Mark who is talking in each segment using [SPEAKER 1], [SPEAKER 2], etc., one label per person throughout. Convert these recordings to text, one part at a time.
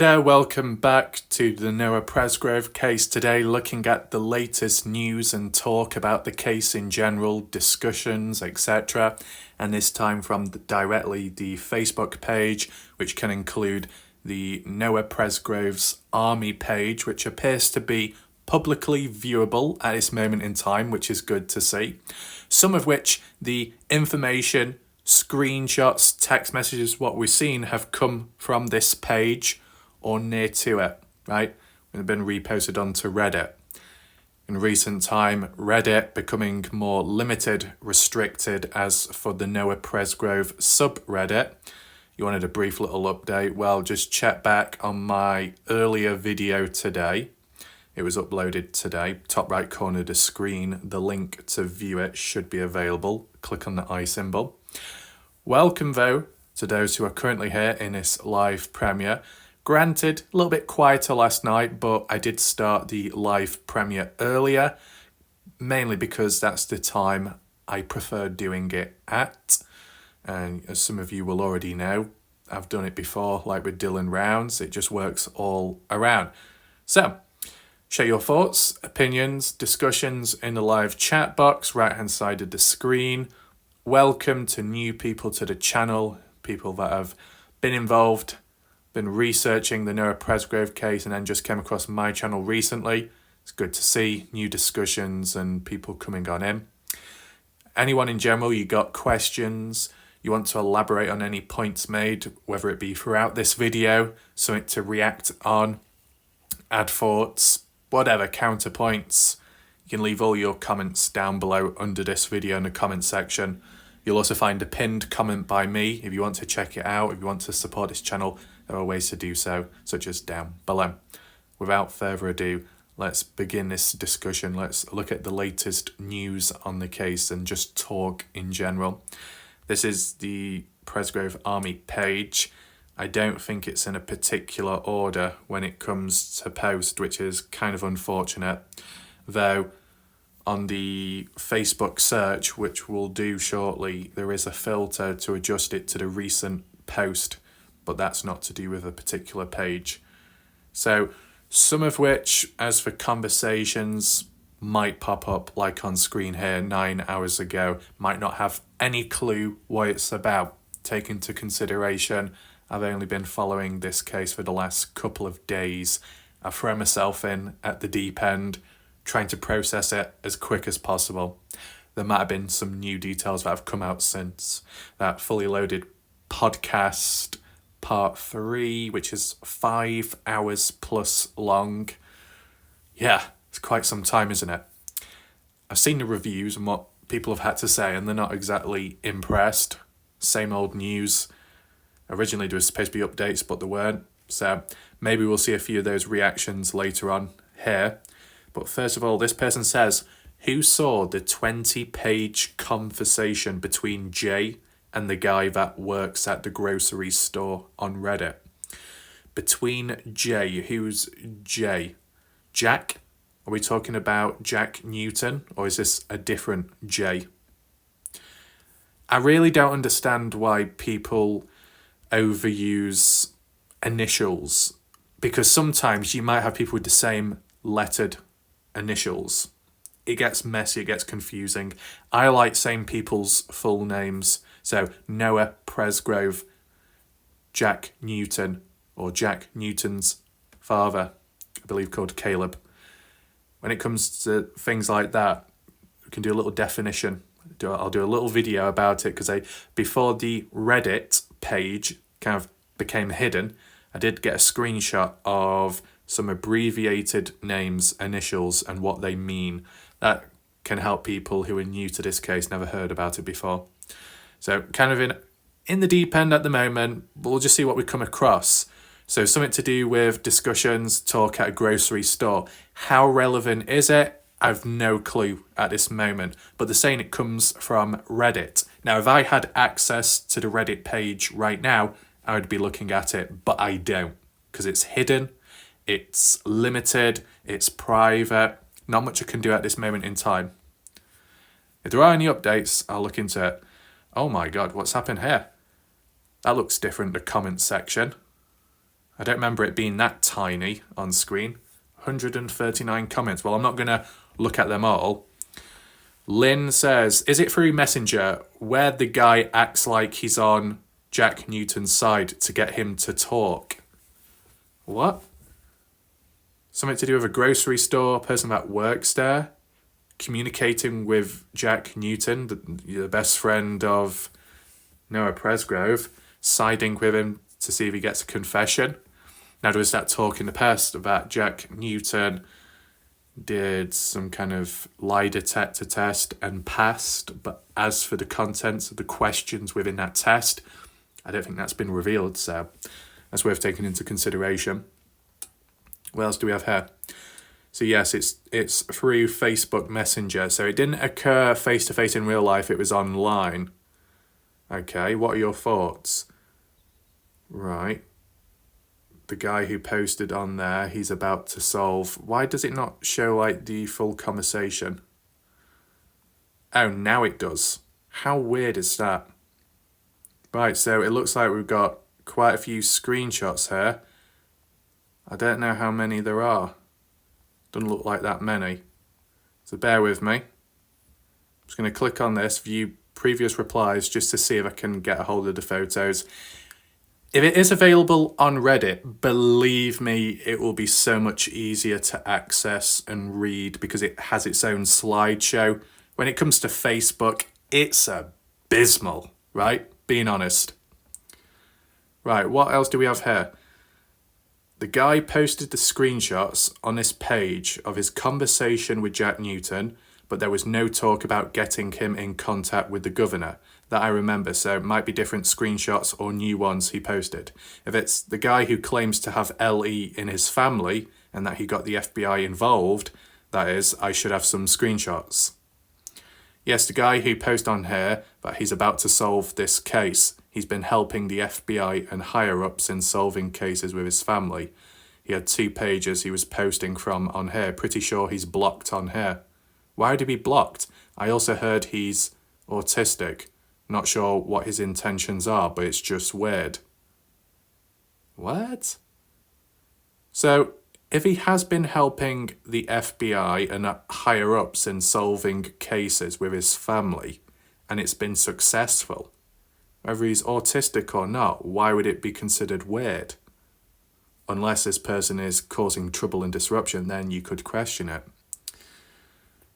[SPEAKER 1] Welcome back to the Noah Presgrove case. Today looking at the latest news and talk about the case in general, discussions, etc. And this time from directly the Facebook page, which can include the Noah Presgrove's Army page, which appears to be publicly viewable at this moment in time, which is good to see. Some of which the information, screenshots, text messages, what we've seen have come from this page or near to it, right? And been reposted onto Reddit. In recent time, Reddit becoming more limited, restricted as for the Noah Presgrove subreddit. You wanted a brief little update? Well, just check back on my earlier video today. It was uploaded today. Top right corner of the screen, the link to view it should be available. Click on the eye symbol. Welcome though to those who are currently here in this live premiere. Granted, a little bit quieter last night, but I did start the live premiere earlier, mainly because that's the time I prefer doing it at. And as some of you will already know, I've done it before, like with Dylan Rounds. It just works all around. So, share your thoughts, opinions, discussions in the live chat box, right-hand side of the screen. Welcome to new people to the channel, people that have been involved, been researching the Noah Presgrove case and then just came across my channel recently. It's good to see new discussions and people coming on in. Anyone in general, you got questions, you want to elaborate on any points made, whether it be throughout this video, something to react on, add thoughts, whatever, counterpoints, you can leave all your comments down below under this video in the comment section. You'll also find a pinned comment by me if you want to check it out, if you want to support this channel. There are ways to do so, such as down below. Without further ado, let's begin this discussion. Let's look at the latest news on the case and just talk in general. This is the Presgrove Army page. I don't think it's in a particular order when it comes to post, which is kind of unfortunate. Though on the Facebook search, which we'll do shortly, there is a filter to adjust it to the recent post, but that's not to do with a particular page. So some of which, as for conversations, might pop up like on screen here 9 hours ago, might not have any clue what it's about. Take into consideration, I've only been following this case for the last couple of days. I throw myself in at the deep end, trying to process it as quick as possible. There might have been some new details that have come out since. That fully loaded podcast part 3, which is 5 hours plus long. Yeah, it's quite some time, isn't it? I've seen the reviews and what people have had to say, and they're not exactly impressed. Same old news. Originally there was supposed to be updates, but there weren't. So maybe we'll see a few of those reactions later on here. But first of all, this person says, who saw the 20-page conversation between Jay and the guy that works at the grocery store on Reddit? Between Jay, who's Jay? Jack? Are we talking about Jack Newton, or is this a different Jay? I really don't understand why people overuse initials, because sometimes you might have people with the same lettered initials. It gets messy, it gets confusing. I like saying people's full names. So Noah Presgrove, Jack Newton, or Jack Newton's father, I believe called Caleb. When it comes to things like that, we can do a little definition. I'll do a little video about it because before the Reddit page kind of became hidden, I did get a screenshot of some abbreviated names, initials, and what they mean. That can help people who are new to this case, never heard about it before. So kind of in the deep end at the moment, but we'll just see what we come across. So something to do with discussions, talk at a grocery store. How relevant is it? I've no clue at this moment, but they're saying it comes from Reddit. Now, if I had access to the Reddit page right now, I would be looking at it, but I don't, because it's hidden, it's limited, it's private, not much I can do at this moment in time. If there are any updates, I'll look into it. Oh my God, what's happened here? That looks different, the comment section. I don't remember it being that tiny on screen. 139 comments. Well, I'm not going to look at them all. Lynn says, is it through Messenger where the guy acts like he's on Jack Newton's side to get him to talk? What? Something to do with a grocery store, person that works there, communicating with Jack Newton, the best friend of Noah Presgrove, siding with him to see if he gets a confession. Now, there was that talk in the past about Jack Newton did some kind of lie detector test and passed, but as for the contents of the questions within that test, I don't think that's been revealed, so that's worth taking into consideration. What else do we have here? So yes, it's through Facebook Messenger. So it didn't occur face-to-face in real life, it was online. Okay, what are your thoughts? Right. The guy who posted on there, he's about to solve. Why does it not show like the full conversation? Oh, now it does. How weird is that? Right, so it looks like we've got quite a few screenshots here. I don't know how many there are. Doesn't look like that many. So bear with me. I'm just going to click on this, view previous replies, just to see if I can get a hold of the photos. If it is available on Reddit, believe me, it will be so much easier to access and read because it has its own slideshow. When it comes to Facebook, it's abysmal, right? Being honest. Right, what else do we have here? The guy posted the screenshots on this page of his conversation with Jack Newton, but there was no talk about getting him in contact with the governor. That I remember, so it might be different screenshots or new ones he posted. If it's the guy who claims to have LE in his family and that he got the FBI involved, that is, I should have some screenshots. Yes, the guy who posted on here that he's about to solve this case, he's been helping the FBI and higher-ups in solving cases with his family. He had 2 pages he was posting from on here. Pretty sure he's blocked on here. Why would he be blocked? I also heard he's autistic. Not sure what his intentions are, but it's just weird. What? So, if he has been helping the FBI and higher-ups in solving cases with his family, and it's been successful, whether he's autistic or not, why would it be considered weird? Unless this person is causing trouble and disruption, then you could question it.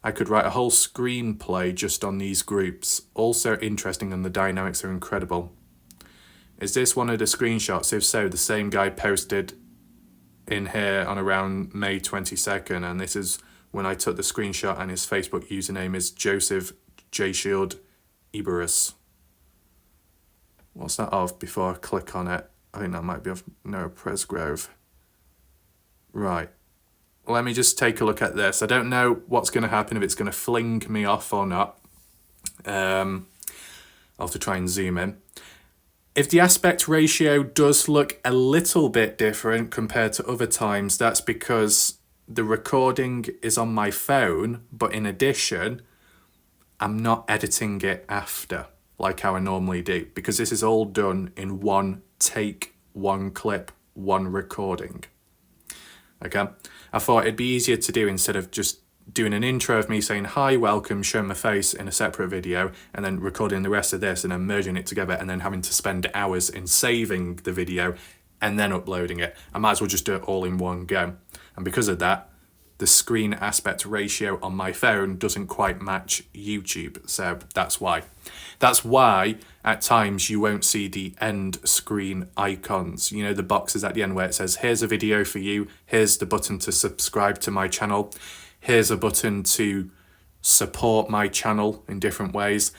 [SPEAKER 1] I could write a whole screenplay just on these groups. Also interesting and the dynamics are incredible. Is this one of the screenshots? If so, the same guy posted in here on around May 22nd, and this is when I took the screenshot, and his Facebook username is Joseph J. Shield Iberus. What's that of before I click on it? I think that might be of Noah Presgrove. Right. Let me just take a look at this. I don't know what's going to happen, if it's going to fling me off or not. I'll have to try and zoom in. If the aspect ratio does look a little bit different compared to other times, that's because the recording is on my phone, but in addition, I'm not editing it after, like how I normally do, because this is all done in one take, one clip, one recording. Okay, I thought it'd be easier to do instead of just doing an intro of me saying hi, welcome, showing my face in a separate video, and then recording the rest of this and then merging it together and then having to spend hours in saving the video and then uploading it. I might as well just do it all in one go. And because of that, the screen aspect ratio on my phone doesn't quite match YouTube, so that's why. That's why at times you won't see the end screen icons, you know, the boxes at the end where it says here's a video for you, here's the button to subscribe to my channel, here's a button to support my channel in different ways.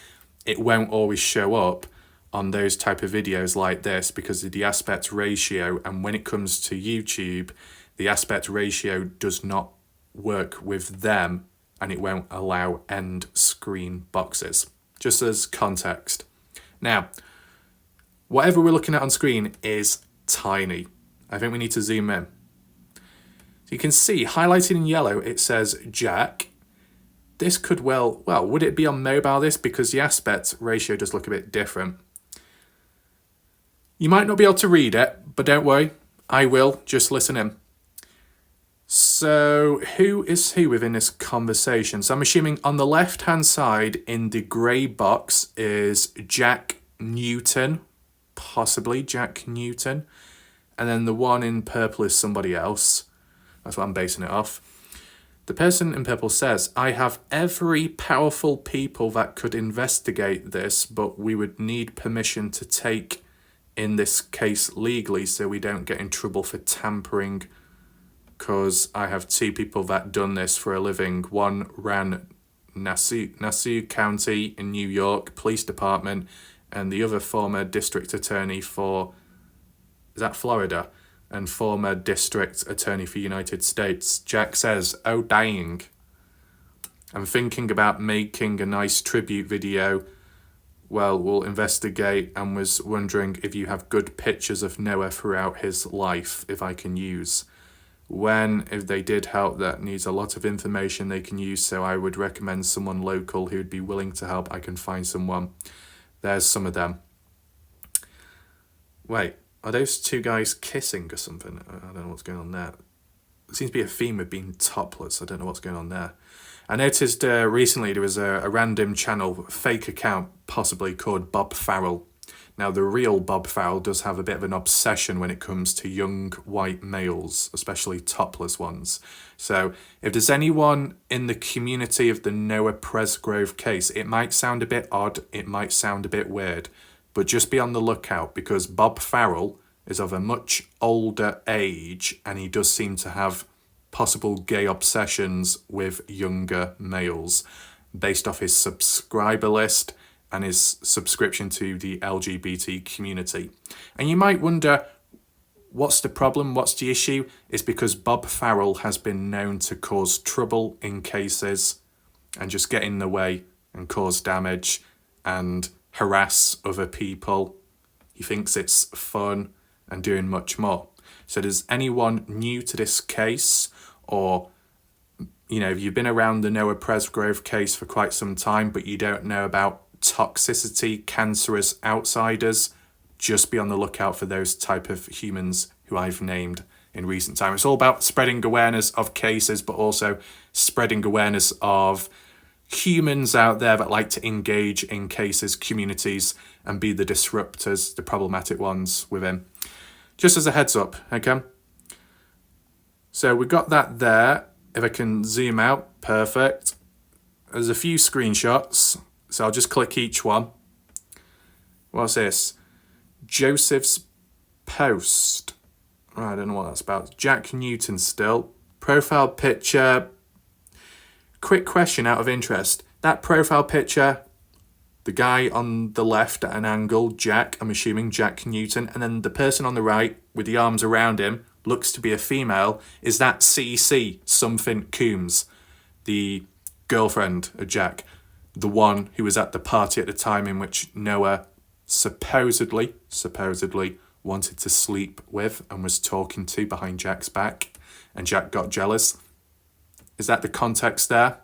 [SPEAKER 1] It won't always show up on those type of videos like this because of the aspect ratio, and when it comes to YouTube, the aspect ratio does not work with them and it won't allow end screen boxes. Just as context. Now, whatever we're looking at on screen is tiny. I think we need to zoom in. So you can see highlighted in yellow, it says Jack. This could well, would it be on mobile this? Because the aspect ratio does look a bit different. You might not be able to read it, but don't worry. I will, just listen in. So, who is who within this conversation? So I'm assuming on the left-hand side in the grey box is Jack Newton, possibly Jack Newton. And then the one in purple is somebody else. That's what I'm basing it off. The person in purple says, I have every powerful people that could investigate this, but we would need permission to take in this case legally so we don't get in trouble for tampering, because I have two people that done this for a living. One ran Nassau County in New York Police Department, and the other former district attorney for, is that Florida? And former district attorney for United States. Jack says, oh dang. I'm thinking about making a nice tribute video. Well, we'll investigate, and was wondering if you have good pictures of Noah throughout his life, if I can use. If they did help, that needs a lot of information they can use, so I would recommend someone local who'd be willing to help. I can find someone. There's some of them. Wait, are those two guys kissing or something? I don't know what's going on there. There seems to be a theme of being topless. I don't know what's going on there. I noticed recently there was a random channel, fake account, possibly called Bob Farrell. Now, the real Bob Farrell does have a bit of an obsession when it comes to young white males, especially topless ones. So if there's anyone in the community of the Noah Presgrove case, it might sound a bit odd, it might sound a bit weird, but just be on the lookout, because Bob Farrell is of a much older age and he does seem to have possible gay obsessions with younger males based off his subscriber list and his subscription to the LGBT community. And you might wonder, what's the problem? What's the issue? It's because Bob Farrell has been known to cause trouble in cases and just get in the way and cause damage and harass other people. He thinks it's fun and doing much more. So does anyone new to this case, or if you've been around the Noah Presgrove case for quite some time but you don't know about toxicity, cancerous outsiders, just be on the lookout for those type of humans who I've named in recent time. It's all about spreading awareness of cases, but also spreading awareness of humans out there that like to engage in cases, communities, and be the disruptors, the problematic ones within. Just as a heads up, okay? So we got that there. If I can zoom out, perfect. There's a few screenshots, so I'll just click each one. What's this? Joseph's post. I don't know what that's about. Jack Newton still. Profile picture. Quick question out of interest. That profile picture, the guy on the left at an angle, Jack, I'm assuming Jack Newton, and then the person on the right with the arms around him looks to be a female. Is that CC something Coombs, the girlfriend of Jack, the one who was at the party at the time in which Noah supposedly wanted to sleep with and was talking to behind Jack's back, and Jack got jealous? Is that the context there?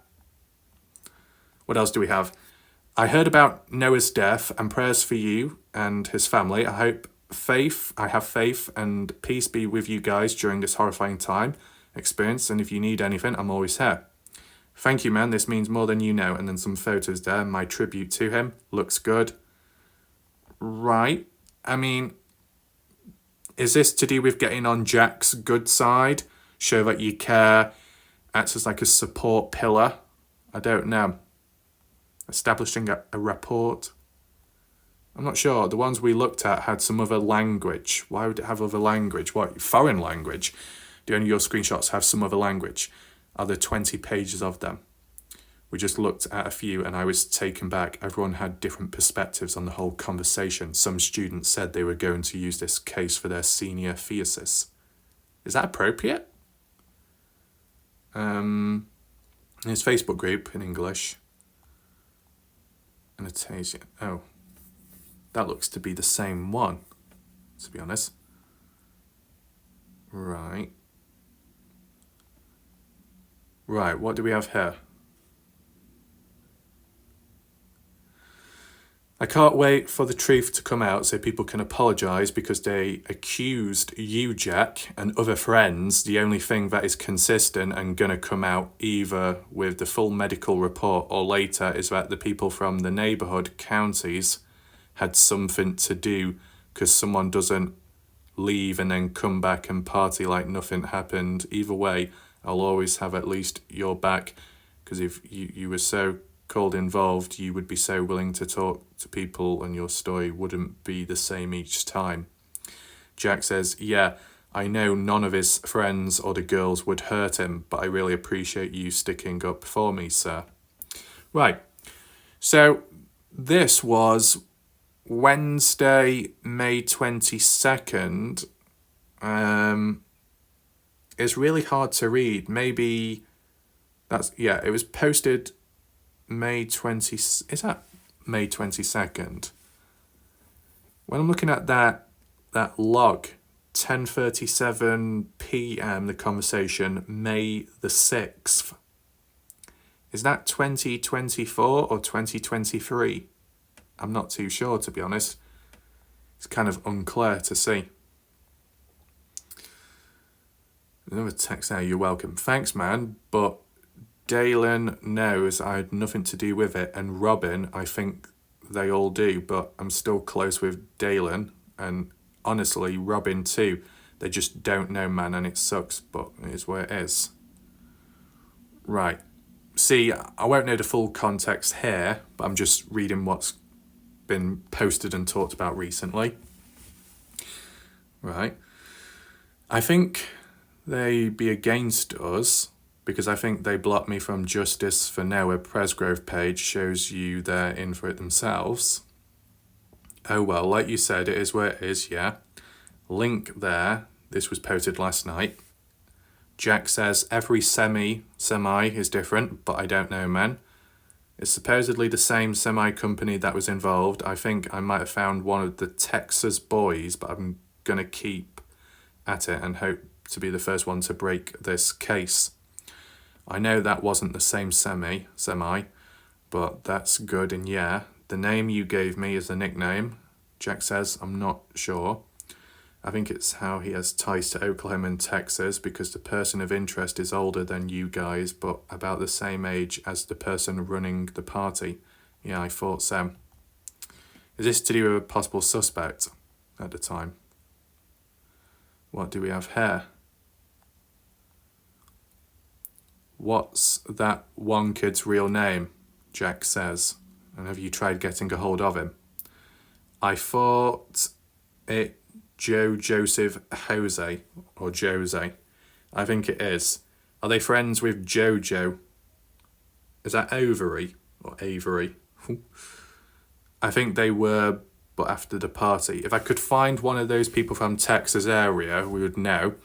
[SPEAKER 1] What else do we have? I heard about Noah's death and prayers for you and his family. I have faith and peace be with you guys during this horrifying experience, and if you need anything, I'm always here. Thank you, man. This means more than you know. And then some photos there. My tribute to him. Looks good. Right. I mean, is this to do with getting on Jack's good side? Show that you care. Acts as like a support pillar. I don't know. Establishing a rapport. I'm not sure. The ones we looked at had some other language. Why would it have other language? What, foreign language? Do any of your screenshots have some other language? Are there 20 pages of them? We just looked at a few and I was taken back. Everyone had different perspectives on the whole conversation. Some students said they were going to use this case for their senior thesis. Is that appropriate? In his Facebook group in English. Anastasia. Oh, that looks to be the same one, to be honest. Right. What do we have here? I can't wait for the truth to come out so people can apologise because they accused you, Jack, and other friends. The only thing that is consistent and going to come out either with the full medical report or later is that the people from the neighbourhood counties had something to do, because someone doesn't leave and then come back and party like nothing happened. Either way, I'll always have at least your back, because if you were so called involved, you would be so willing to talk to people and your story wouldn't be the same each time. Jack says, yeah, I know none of his friends or the girls would hurt him, but I really appreciate you sticking up for me, sir. Right, so this was Wednesday, May 22nd. It's really hard to read. Maybe that's, yeah, it was posted May 20, is that May 22nd? When I'm looking at that log, 10:37 p.m, the conversation, May the 6th. Is that 2024 or 2023? I'm not too sure, to be honest. It's kind of unclear to see. Another text there, you're welcome. Thanks, man, but Dalen knows I had nothing to do with it, and Robin, I think they all do, but I'm still close with Dalen, and honestly, Robin too. They just don't know, man, and it sucks, but it is what it is. Right. See, I won't know the full context here, but I'm just reading what's been posted and talked about recently. Right. I think they be against us, because I think they blocked me from Justice for Noah Presgrove page. Shows you they're in for it themselves. Oh well, like you said, it is where it is, yeah. Link there. This was posted last night. Jack says every semi is different, but I don't know, man. It's supposedly the same semi company that was involved. I think I might have found one of the Texas boys, but I'm gonna keep at it and hope to be the first one to break this case. I know that wasn't the same semi, but that's good, and yeah, the name you gave me is the nickname. Jack says, I'm not sure. I think it's how he has ties to Oklahoma and Texas, because the person of interest is older than you guys, but about the same age as the person running the party. Yeah, I thought so. Is this to do with a possible suspect at the time? What do we have here? What's that one kid's real name? Jack says. And have you tried getting a hold of him? I thought it Joe Joseph Jose, or Jose. I think it is. Are they friends with Jojo? Is that Overy or Avery? I think they were, but after the party. If I could find one of those people from Texas area, we would know.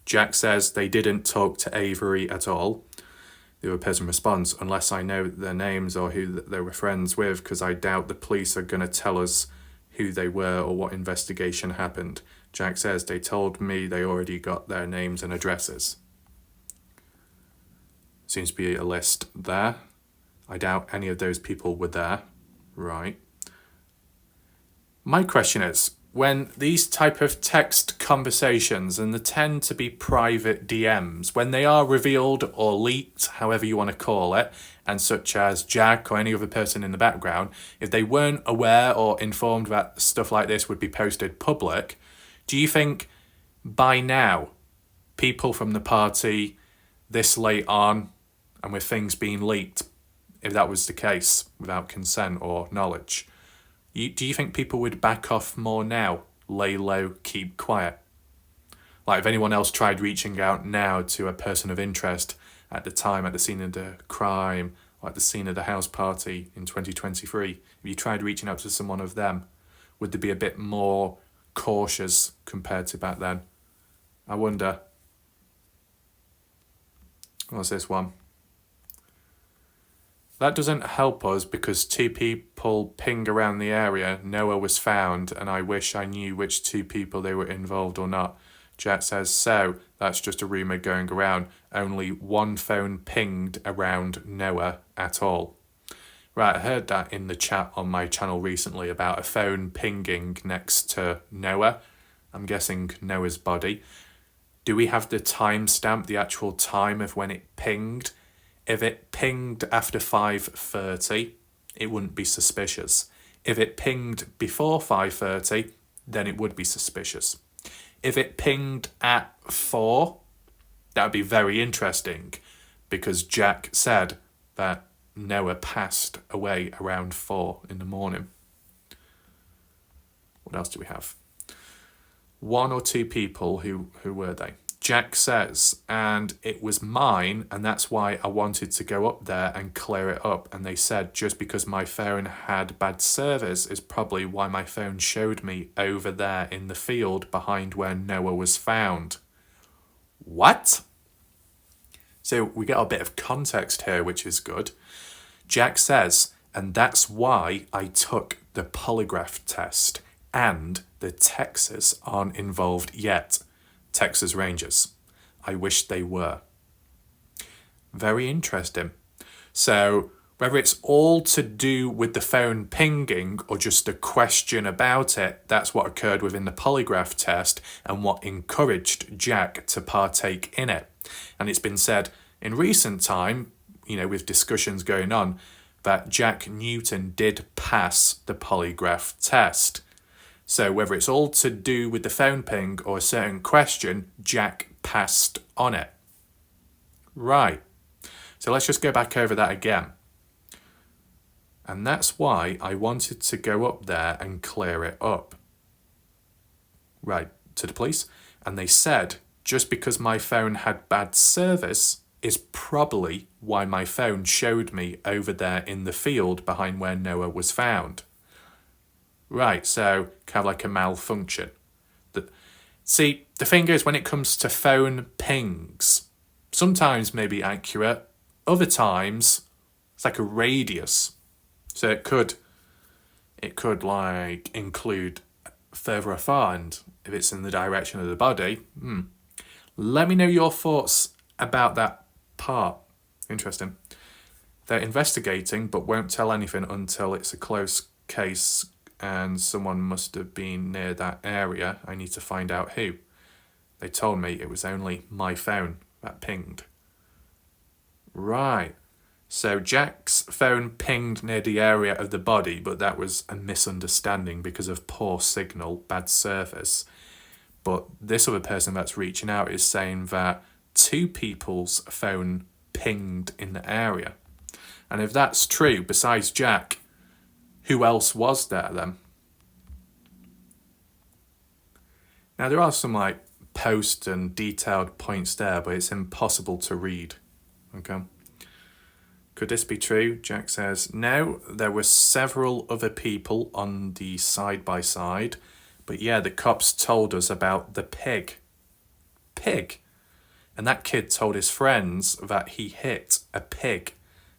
[SPEAKER 1] Jack says they didn't talk to Avery at all. The other person responds, unless I know their names or who they were friends with, because I doubt the police are going to tell us who they were or what investigation happened. Jack says they told me they already got their names and addresses. Seems to be a list there. I doubt any of those people were there. Right. My question is, when these type of text conversations, and they tend to be private DMs, when they are revealed or leaked, however you want to call it, and such as Jack or any other person in the background, if they weren't aware or informed that stuff like this would be posted public, do you think by now people from the party this late on and with things being leaked, if that was the case without consent or knowledge, do you think people would back off more now, lay low, keep quiet? Like if anyone else tried reaching out now to a person of interest at the time, at the scene of the crime, or at the scene of the house party in 2023, if you tried reaching out to someone of them, would they be a bit more cautious compared to back then? I wonder. What's this one? That doesn't help us because two people ping around the area. Noah was found, and I wish I knew which two people they were involved or not. Jack says, so that's just a rumour going around. Only one phone pinged around Noah at all. Right, I heard that in the chat on my channel recently about a phone pinging next to Noah. I'm guessing Noah's body. Do we have the timestamp, the actual time of when it pinged? If it pinged after 5:30, it wouldn't be suspicious. If it pinged before 5:30, then it would be suspicious. If it pinged at 4, that would be very interesting, because Jack said that Noah passed away around 4 in the morning. What else do we have? 1 or 2 people, who were they? Jack says, and it was mine, and that's why I wanted to go up there and clear it up. And they said just because my phone had bad service is probably why my phone showed me over there in the field behind where Noah was found. What? So we get a bit of context here, which is good. Jack says, and that's why I took the polygraph test, and the Texas aren't involved yet. Texas Rangers. I wish they were. Very interesting. So whether it's all to do with the phone pinging or just a question about it, that's what occurred within the polygraph test and what encouraged Jack to partake in it. And it's been said in recent time, with discussions going on, that Jack Newton did pass the polygraph test. So whether it's all to do with the phone ping or a certain question, Jack passed on it. Right. So let's just go back over that again. And that's why I wanted to go up there and clear it up. Right, to the police. And they said, just because my phone had bad service is probably why my phone showed me over there in the field behind where Noah was found. Right, so kind of like a malfunction. See, the thing is, when it comes to phone pings, sometimes may be accurate, other times it's like a radius. So it could like include further afar, and if it's in the direction of the body, Let me know your thoughts about that part. Interesting. They're investigating but won't tell anything until it's a close case and someone must have been near that area. I need to find out who. They told me it was only my phone that pinged. Right. So Jack's phone pinged near the area of the body, but that was a misunderstanding because of poor signal, bad service. But this other person that's reaching out is saying that 2 people's phone pinged in the area. And if that's true, besides Jack, who else was there then? Now there are some post and detailed points there, but it's impossible to read. Okay. Could this be true? Jack says, no, there were several other people on the side-by-side, but yeah, the cops told us about the pig. Pig? And that kid told his friends that he hit a pig,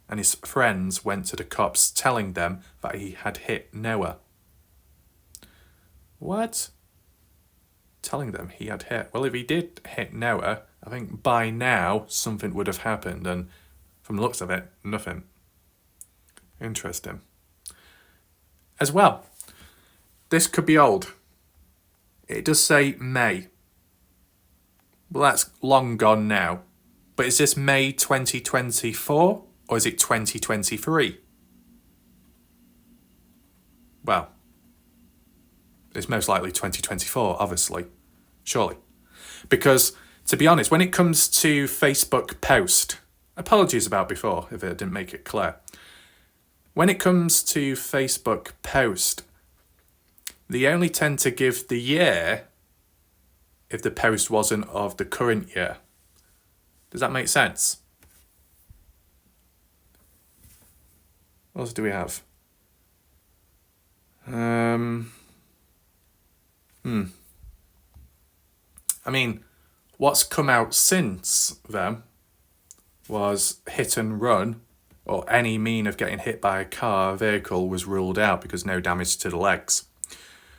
[SPEAKER 1] and his friends went to the cops telling them that he had hit Noah. What? Telling them he had hit? Well, if he did hit Noah, I think by now something would have happened, and from the looks of it, nothing. Interesting. As well, this could be old. It does say May. Well, that's long gone now. But is this May 2024 or is it 2023? Well, it's most likely 2024, obviously. Surely. Because, to be honest, when it comes to Facebook post, apologies about before if I didn't make it clear. When it comes to Facebook post, they only tend to give the year if the post wasn't of the current year. Does that make sense? What else do we have? I mean, what's come out since then was hit and run, or any mean of getting hit by a car or vehicle was ruled out because no damage to the legs.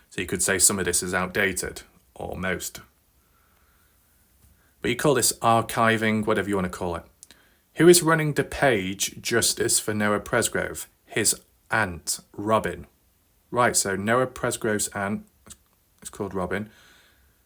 [SPEAKER 1] So you could say some of this is outdated, or most. But you call this archiving, whatever you want to call it. Who is running the page Justice for Noah Presgrove? his aunt, Robin. Right, so Noah Presgrove's aunt is called Robin.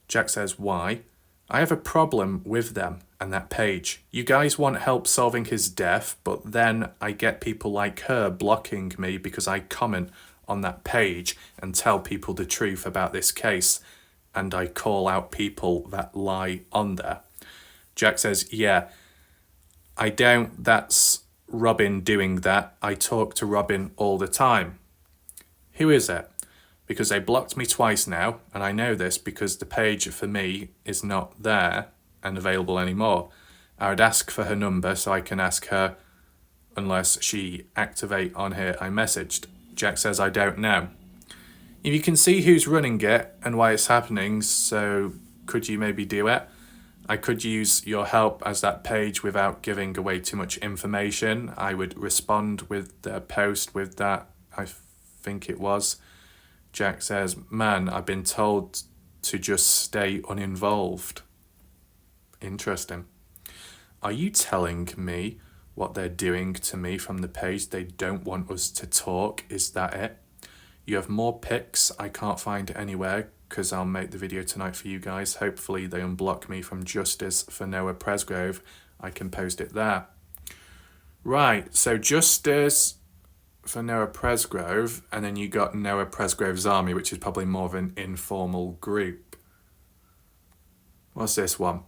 [SPEAKER 1] Jack says, why? I have a problem with them and that page. You guys want help solving his death, but then I get people like her blocking me because I comment on that page and tell people the truth about this case, and I call out people that lie on there. Jack says, yeah, I don't, that's Robin doing that. I talk to Robin all the time. Who is it? Because they blocked me twice now, and I know this because the page for me is not there and available anymore. I would ask for her number so I can ask her unless she activate on here I messaged. Jack says, I don't know. If you can see who's running it and why it's happening, so could you maybe do it? I could use your help as that page without giving away too much information. I would respond with the post with that, I think it was. Jack says, man, I've been told to just stay uninvolved. Interesting. Are you telling me what they're doing to me from the page? They don't want us to talk. Is that it? You have more pics I can't find anywhere because I'll make the video tonight for you guys. Hopefully they unblock me from Justice for Noah Presgrove. I can post it there. Right, so Justice for Noah Presgrove, and then you got Noah Presgrove's Army, which is probably more of an informal group. What's this one?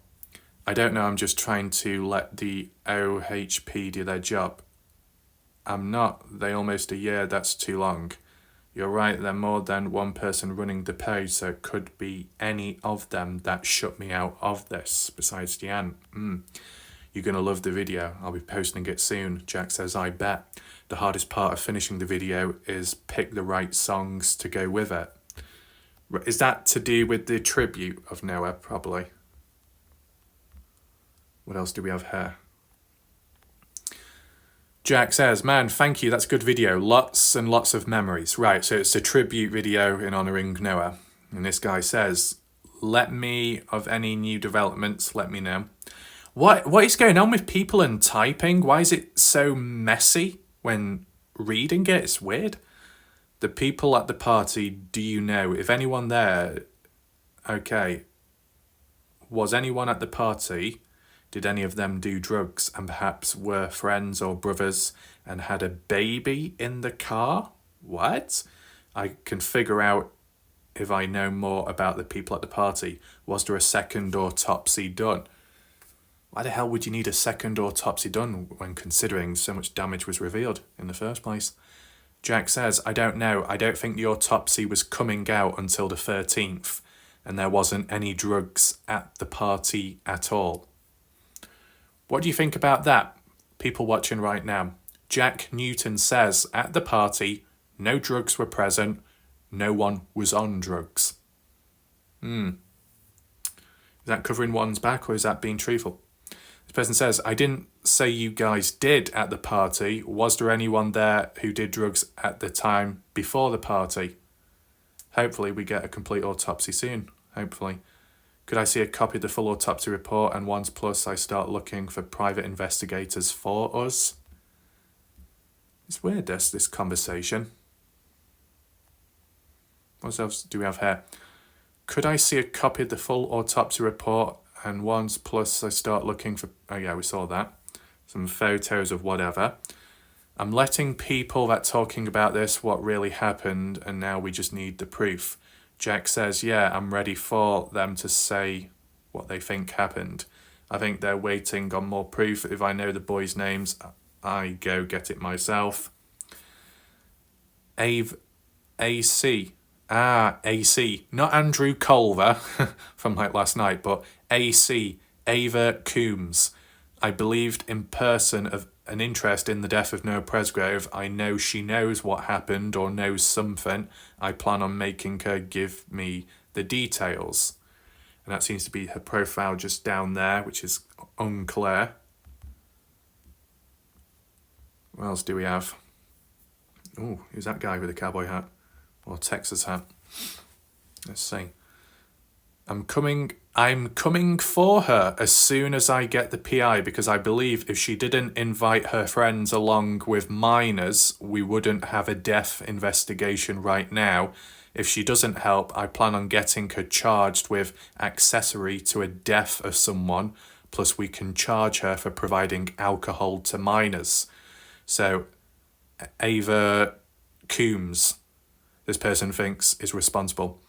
[SPEAKER 1] I don't know, I'm just trying to let the OHP do their job. I'm not, they almost a year, that's too long. You're right, they're more than one person running the page, so it could be any of them that shut me out of this, besides the aunt. You're going to love the video. I'll be posting it soon. Jack says, I bet. The hardest part of finishing the video is pick the right songs to go with it. Is that to do with the tribute of Noah, probably? What else do we have here? Jack says, man, thank you, that's a good video. Lots and lots of memories. Right, so it's a tribute video in honouring Noah. And this guy says, let me, of any new developments, let me know. What is going on with people and typing? Why is it so messy when reading it? It's weird. The people at the party, do you know? If anyone there, okay. Was anyone at the party? Did any of them do drugs and perhaps were friends or brothers and had a baby in the car? What? I can figure out if I know more about the people at the party. Was there a second autopsy done? Why the hell would you need a second autopsy done when considering so much damage was revealed in the first place? Jack says, I don't know. I don't think the autopsy was coming out until the 13th, and there wasn't any drugs at the party at all. What do you think about that? People watching right now. Jack Newton says, at the party, no drugs were present, no one was on drugs. Is that covering one's back or is that being truthful? This person says, I didn't say you guys did at the party. Was there anyone there who did drugs at the time before the party? Hopefully we get a complete autopsy soon. Hopefully. Could I see a copy of the full autopsy report and once plus I start looking for private investigators for us? It's weird, this conversation. What else do we have here? Could I see a copy of the full autopsy report and once plus I start looking for... Oh yeah, we saw that. Some photos of whatever. I'm letting people that talking about this what really happened and now we just need the proof. Jack says, yeah, I'm ready for them to say what they think happened. I think they're waiting on more proof. If I know the boys' names, I go get it myself. AC. AC. Not Andrew Culver from like last night, but AC. Ava Coombs. I believed in person of an interest in the death of Noah Presgrove. I know she knows what happened or knows something. I plan on making her give me the details. And that seems to be her profile just down there, which is unclear. What else do we have? Oh, who's that guy with a cowboy hat? Or Texas hat? Let's see. I'm coming I'm coming for her as soon as I get the PI, because I believe if she didn't invite her friends along with minors, we wouldn't have a death investigation right now. If she doesn't help, I plan on getting her charged with accessory to a death of someone, plus we can charge her for providing alcohol to minors. So Ava Coombs, this person thinks, is responsible.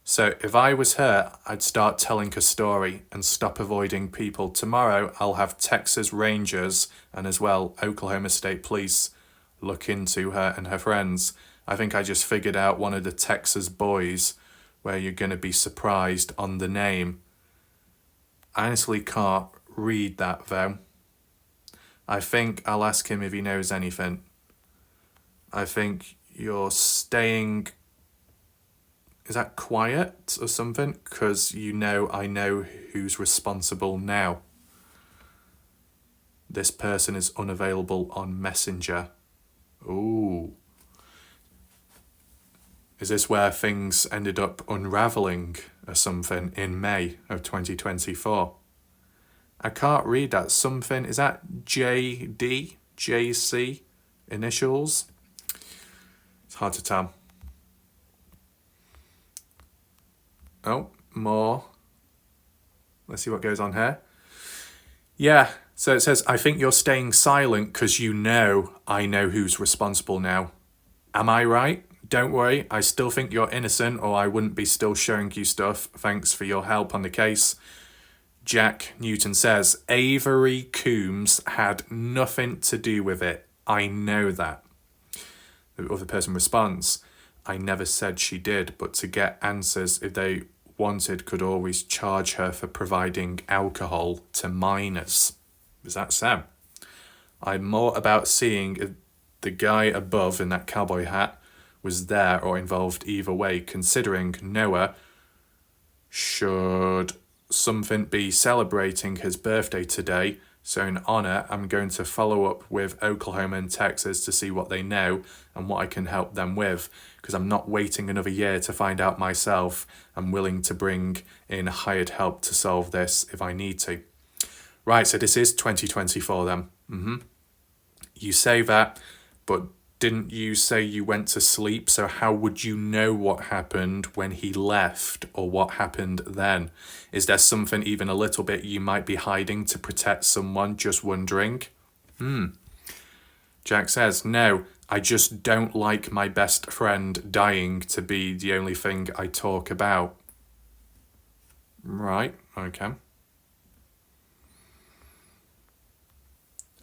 [SPEAKER 1] So if I was her, I'd start telling a story and stop avoiding people. Tomorrow, I'll have Texas Rangers and as well Oklahoma State Police look into her and her friends. I think I just figured out one of the Texas boys where you're going to be surprised on the name. I honestly can't read that though. I think I'll ask him if he knows anything. I think you're staying... Is that quiet or something? Because I know who's responsible now. This person is unavailable on Messenger. Ooh. Is this where things ended up unraveling or something in May of 2024? I can't read that. Something, is that JD? JC initials? It's hard to tell. Oh, more. Let's see what goes on here. Yeah, so it says, I think you're staying silent because I know who's responsible now. Am I right? Don't worry, I still think you're innocent or I wouldn't be still showing you stuff. Thanks for your help on the case. Jack Newton says, Avery Coombs had nothing to do with it. I know that. The other person responds, I never said she did, but to get answers if they wanted could always charge her for providing alcohol to minors. Is that Sam? I'm more about seeing if the guy above in that cowboy hat was there or involved either way, considering Noah should something be celebrating his birthday today. So in honor, I'm going to follow up with Oklahoma and Texas to see what they know and what I can help them with, because I'm not waiting another year to find out myself. I'm willing to bring in hired help to solve this if I need to. Right, so this is 2024 then. You say that, but didn't you say you went to sleep? So how would you know what happened when he left or what happened then? Is there something even a little bit you might be hiding to protect someone? Just wondering. Jack says, no, I just don't like my best friend dying to be the only thing I talk about. Right, okay.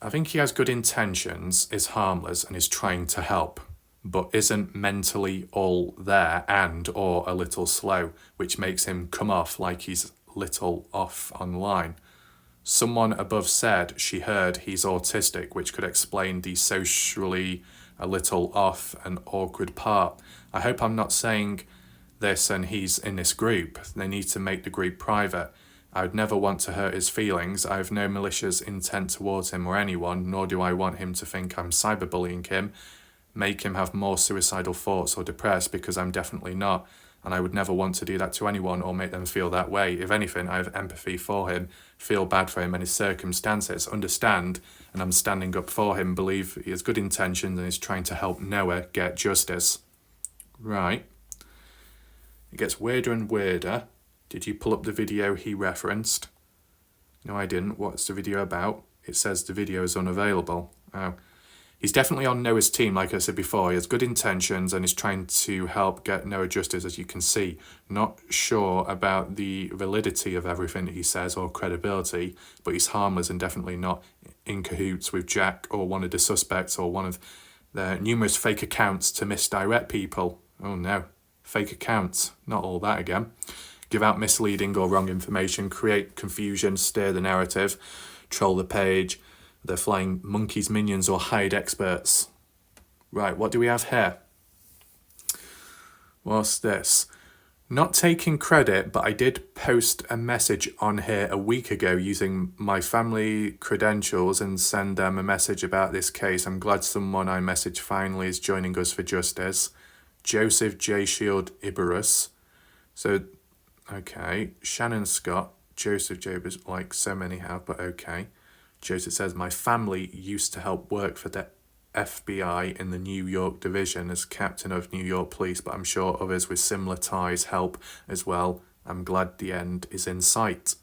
[SPEAKER 1] I think he has good intentions, is harmless and is trying to help, but isn't mentally all there and or a little slow, which makes him come off like he's little off online. Someone above said she heard he's autistic, which could explain the socially a little off and awkward part. I hope I'm not saying this and he's in this group. They need to make the group private. I would never want to hurt his feelings. I have no malicious intent towards him or anyone, nor do I want him to think I'm cyberbullying him, make him have more suicidal thoughts or depressed, because I'm definitely not, and I would never want to do that to anyone or make them feel that way. If anything, I have empathy for him, feel bad for him and his circumstances, understand, and I'm standing up for him, believe he has good intentions and is trying to help Noah get justice. Right. It gets weirder and weirder. Did you pull up the video he referenced? No, I didn't. What's the video about? It says the video is unavailable. Oh. He's definitely on Noah's team, like I said before. He has good intentions and is trying to help get Noah justice, as you can see. Not sure about the validity of everything he says or credibility, but he's harmless and definitely not in cahoots with Jack or one of the suspects or one of the numerous fake accounts to misdirect people. Oh no, fake accounts. Not all that again. Give out misleading or wrong information, create confusion, steer the narrative, troll the page. They're flying monkeys, minions, or hide experts. Right, what do we have here? What's this? Not taking credit, but I did post a message on here a week ago using my family credentials and send them a message about this case. I'm glad someone I messaged finally is joining us for justice. Joseph J. Shield Ibarus. So, okay, Shannon Scott. Joseph Jobers, like so many have, but okay. Joseph says, my family used to help work for the FBI in the New York division as captain of New York police, but I'm sure others with similar ties help as well. I'm glad the end is in sight.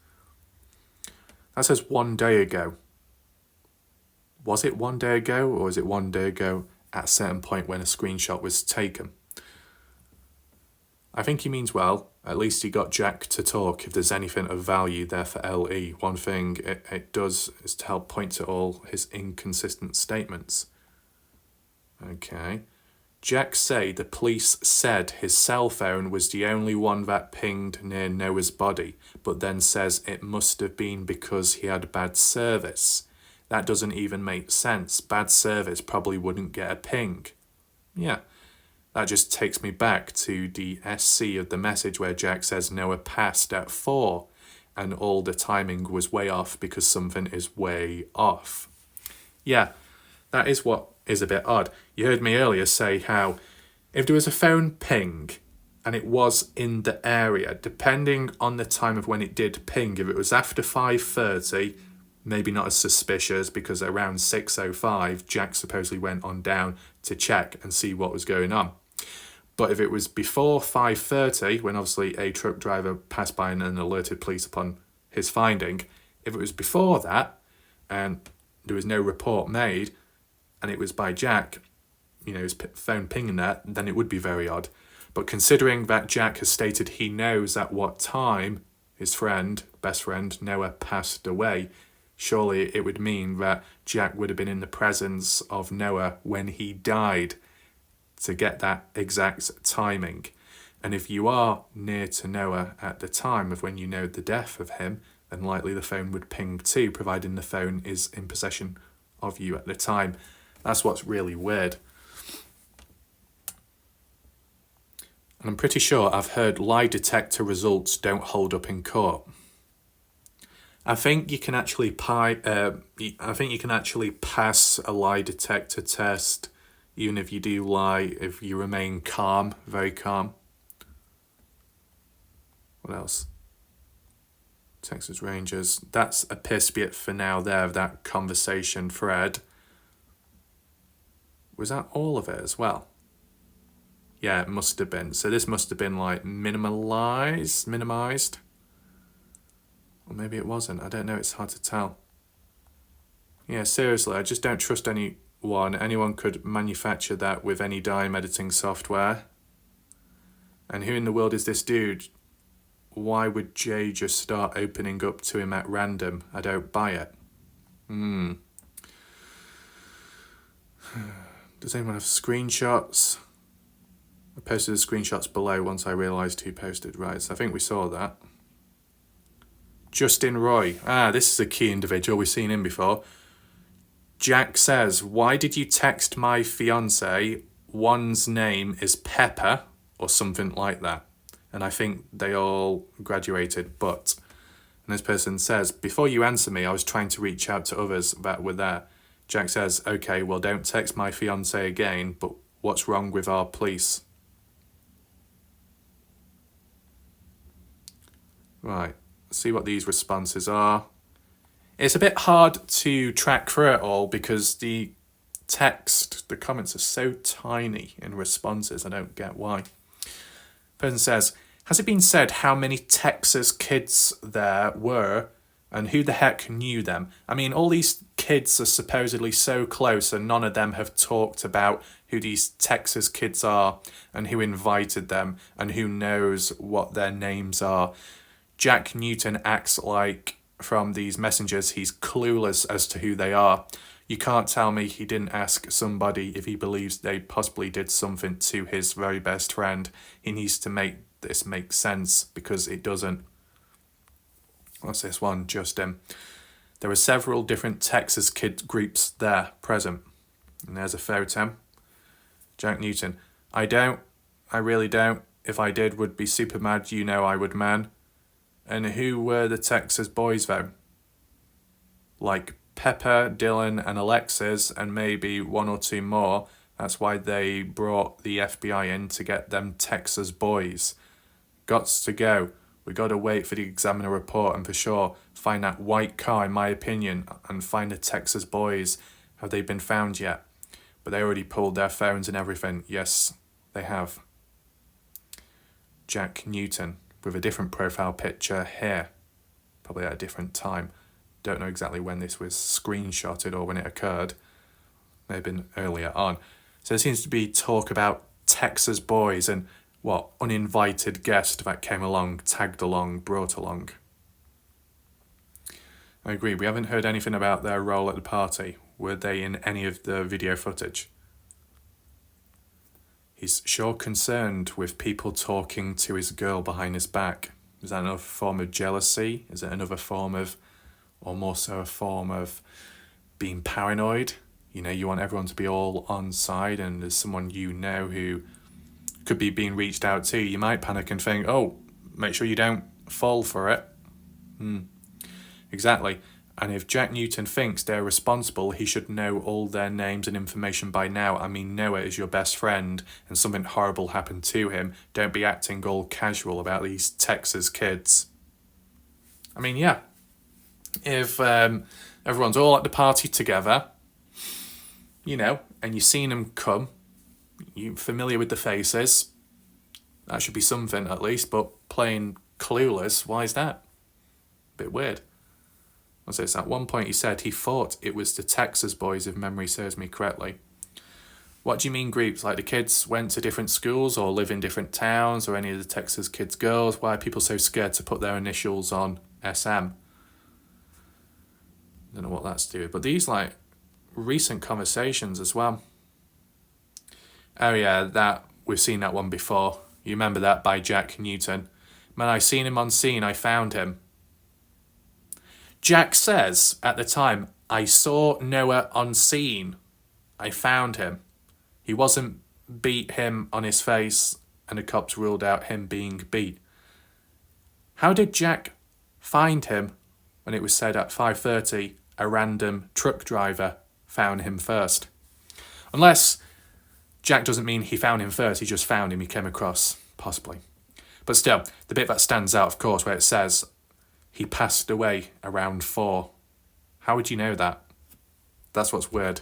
[SPEAKER 1] That says 1 day ago. Was it 1 day ago, or is it 1 day ago at a certain point when a screenshot was taken? I think he means well. At least he got Jack to talk if there's anything of value there for LE. One thing it does is to help point to all his inconsistent statements. Okay. Jack say the police said his cell phone was the only one that pinged near Noah's body, but then says it must have been because he had bad service. That doesn't even make sense. Bad service probably wouldn't get a ping. Yeah. That just takes me back to the SC of the message where Jack says Noah passed at 4 and all the timing was way off because something is way off. Yeah, that is what is a bit odd. You heard me earlier say how if there was a phone ping and it was in the area, depending on the time of when it did ping, if it was after 5:30, maybe not as suspicious because around 6:05, Jack supposedly went on down to check and see what was going on. But if it was before 5:30, when obviously a truck driver passed by and alerted police upon his finding, if it was before that and there was no report made and it was by Jack, his phone pinging that, then it would be very odd. But considering that Jack has stated he knows at what time his best friend, Noah, passed away, surely it would mean that Jack would have been in the presence of Noah when he died to get that exact timing. And if you are near to Noah at the time of when you know the death of him, then likely the phone would ping too, providing the phone is in possession of you at the time. That's what's really weird. And I'm pretty sure I've heard lie detector results don't hold up in court. I think you can actually pass a lie detector test even if you do lie, if you remain calm, very calm. What else? Texas Rangers. That's a piss bit for now there of that conversation thread. Was that all of it as well? Yeah, it must have been. So this must have been like minimized. Or maybe it wasn't. I don't know. It's hard to tell. Yeah, seriously, I just don't trust anyone. Anyone could manufacture that with any dime editing software. And who in the world is this dude? Why would Jay just start opening up to him at random? I don't buy it. Does anyone have screenshots? I posted the screenshots below once I realised who posted. Right, so I think we saw that. Justin Roy. This is a key individual. We've seen him before. Jack says, why did you text my fiance? One's name is Pepper or something like that. And I think they all graduated, but... And this person says, before you answer me, I was trying to reach out to others that were there. Jack says, okay, well, don't text my fiance again, but what's wrong with our police? Right, let's see what these responses are. It's a bit hard to track through it all because the comments are so tiny in responses. I don't get why. Person says, has it been said how many Texas kids there were and who the heck knew them? I mean, all these kids are supposedly so close and none of them have talked about who these Texas kids are and who invited them and who knows what their names are. Jack Newton acts like from these messengers he's clueless as to who they are. You can't tell me he didn't ask somebody if he believes they possibly did something to his very best friend. He needs to make this make sense because it doesn't. What's this one, Justin? There were several different Texas kid groups there present. And there's a photo. Jack Newton. I really don't. If I did, would be super mad. You know I would, man. And who were the Texas boys, though? Like Pepper, Dylan, and Alexis, and maybe one or two more. That's why they brought the FBI in to get them Texas boys. Gots to go. We got to wait for the Examiner report and for sure find that white car, in my opinion, and find the Texas boys. Have they been found yet? But they already pulled their phones and everything. Yes, they have. Jack Newton with a different profile picture here. Probably at a different time. Don't know exactly when this was screenshotted or when it occurred. May have been earlier on. So there seems to be talk about Texas boys and what uninvited guest that came along, tagged along, brought along. I agree, we haven't heard anything about their role at the party. Were they in any of the video footage? He's sure concerned with people talking to his girl behind his back. Is that another form of jealousy? Is it another form of, or more so a form of being paranoid? You know, you want everyone to be all on side and there's someone you know who could be being reached out to. You might panic and think, oh, make sure you don't fall for it. Exactly. And if Jack Newton thinks they're responsible, he should know all their names and information by now. I mean, Noah is your best friend and something horrible happened to him. Don't be acting all casual about these Texas kids. I mean, yeah. If everyone's all at the party together, you know, and you've seen them come, you're familiar with the faces, that should be something at least, but playing clueless, why is that? Bit weird. At one point he said he thought it was the Texas boys, if memory serves me correctly. What do you mean groups? Like the kids went to different schools or live in different towns, or any of the Texas kids' girls? Why are people so scared to put their initials on SM? Don't know what that's to do with. But these like recent conversations as well. Oh yeah, that we've seen that one before. You remember that by Jack Newton. Man, I seen him on scene, I found him. Jack says, at the time, I saw Noah on scene. I found him. He wasn't beat him on his face and the cops ruled out him being beat. How did Jack find him when it was said at 5:30 a random truck driver found him first? Unless Jack doesn't mean he found him first, he just found him, he came across, possibly. But still, the bit that stands out, of course, where it says he passed away around 4. How would you know that? That's what's weird.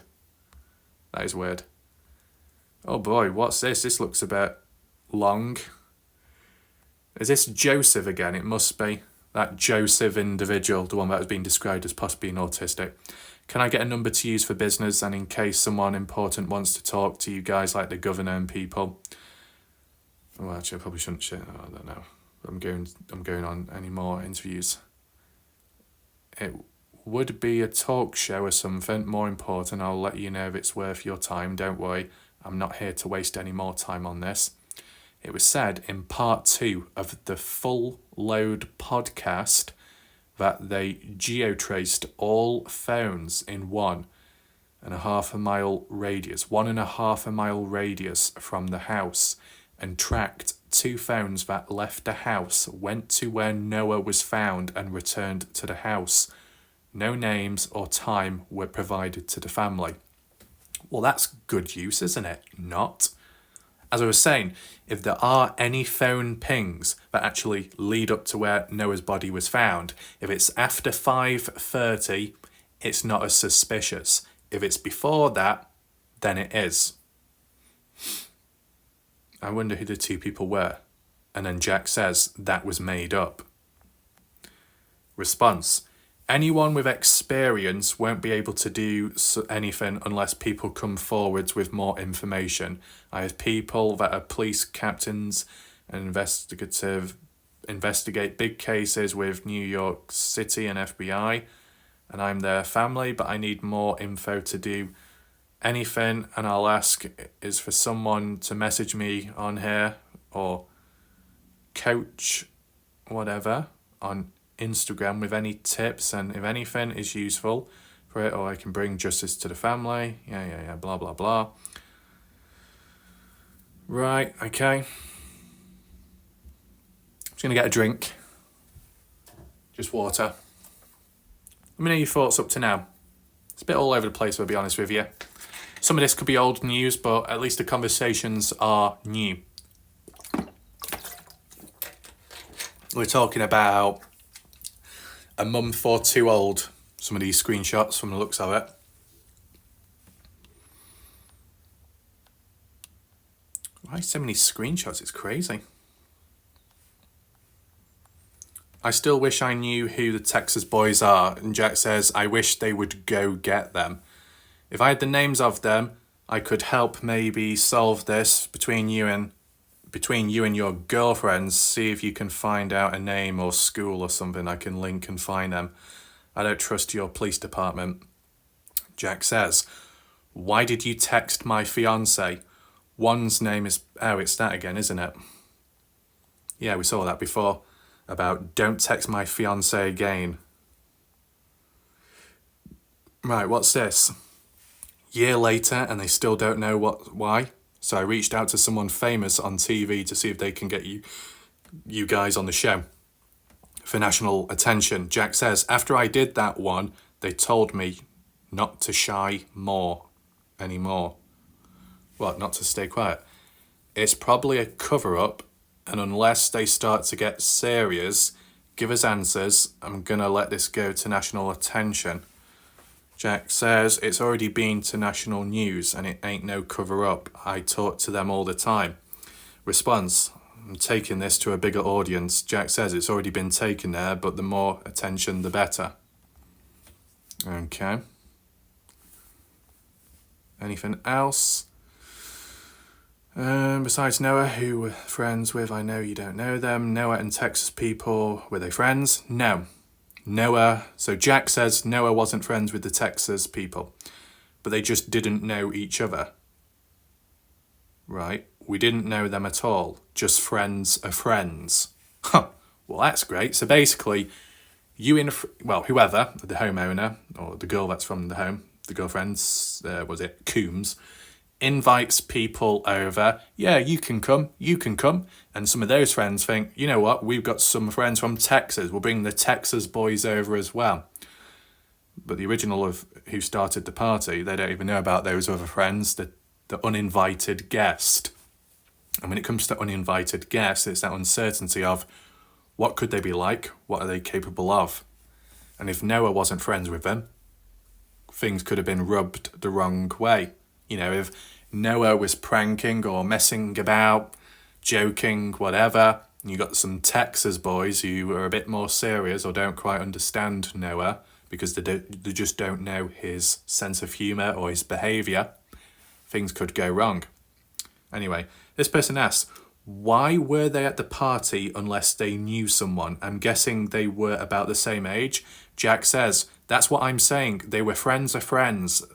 [SPEAKER 1] That is weird. Oh boy, what's this? This looks a bit long. Is this Joseph again? It must be. That Joseph individual, the one that has been described as possibly autistic. Can I get a number to use for business and in case someone important wants to talk to you guys like the governor and people? Oh, actually, I probably shouldn't share. Oh, I don't know. I'm going on any more interviews. It would be a talk show or something more important. I'll let you know if it's worth your time. Don't worry. I'm not here to waste any more time on this. It was said in part 2 of the Full Load podcast that they geotraced all phones in 1.5 mile radius, 1.5 mile radius from the house, and tracked 2 phones that left the house, went to where Noah was found and returned to the house. No names or time were provided to the family. Well, that's good use, isn't it? Not. As I was saying, if there are any phone pings that actually lead up to where Noah's body was found, if it's after 5:30, it's not as suspicious. If it's before that, then it is. I wonder who the 2 people were. And then Jack says that was made up. Response. Anyone with experience won't be able to do anything unless people come forwards with more information. I have people that are police captains and investigate big cases with New York City and FBI, and I'm their family, but I need more info to do anything, and I'll ask is for someone to message me on here or coach whatever on Instagram with any tips, and if anything is useful for it, or I can bring justice to the family. Yeah, blah, blah, blah. Right, okay. Just going to get a drink. Just water. Let me know your thoughts up to now. It's a bit all over the place, I'll be honest with you. Some of this could be old news, but at least the conversations are new. We're talking about a month or two old, some of these screenshots from the looks of it. Why so many screenshots? It's crazy. I still wish I knew who the Texas boys are. And Jack says, I wish they would go get them. If I had the names of them, I could help maybe solve this between you and your girlfriends. See if you can find out a name or school or something I can link and find them. I don't trust your police department. Jack says, why did you text my fiance? One's name is... Oh, it's that again, isn't it? Yeah, we saw that before. About don't text my fiance again. Right, what's this? Year later and they still don't know why. So I reached out to someone famous on TV to see if they can get you guys on the show for national attention. Jack says, after I did that one, they told me not to shy more anymore. Well, not to stay quiet. It's probably a cover-up, and unless they start to get serious, give us answers, I'm gonna let this go to national attention. Jack says, it's already been to national news and it ain't no cover-up. I talk to them all the time. Response, I'm taking this to a bigger audience. Jack says it's already been taken there, but the more attention, the better. Okay. Anything else? Besides Noah, who we're friends with, I know you don't know them. Noah and Texas people, were they friends? No. Noah, so Jack says Noah wasn't friends with the Texas people, but they just didn't know each other. Right? We didn't know them at all, just friends of friends. Huh, well that's great. So basically, whoever, the homeowner, or the girl that's from the home, the girlfriend's, Coombs, invites people over. Yeah, you can come. And some of those friends think, you know what, we've got some friends from Texas. We'll bring the Texas boys over as well. But the original of who started the party, they don't even know about those other friends, the uninvited guest. And when it comes to uninvited guests, it's that uncertainty of what could they be like? What are they capable of? And if Noah wasn't friends with them, things could have been rubbed the wrong way. You know, if Noah was pranking or messing about, joking, whatever, and you got some Texas boys who are a bit more serious or don't quite understand Noah because they just don't know his sense of humour or his behaviour, things could go wrong. Anyway, this person asks, why were they at the party unless they knew someone? I'm guessing they were about the same age. Jack says, that's what I'm saying. They were friends of friends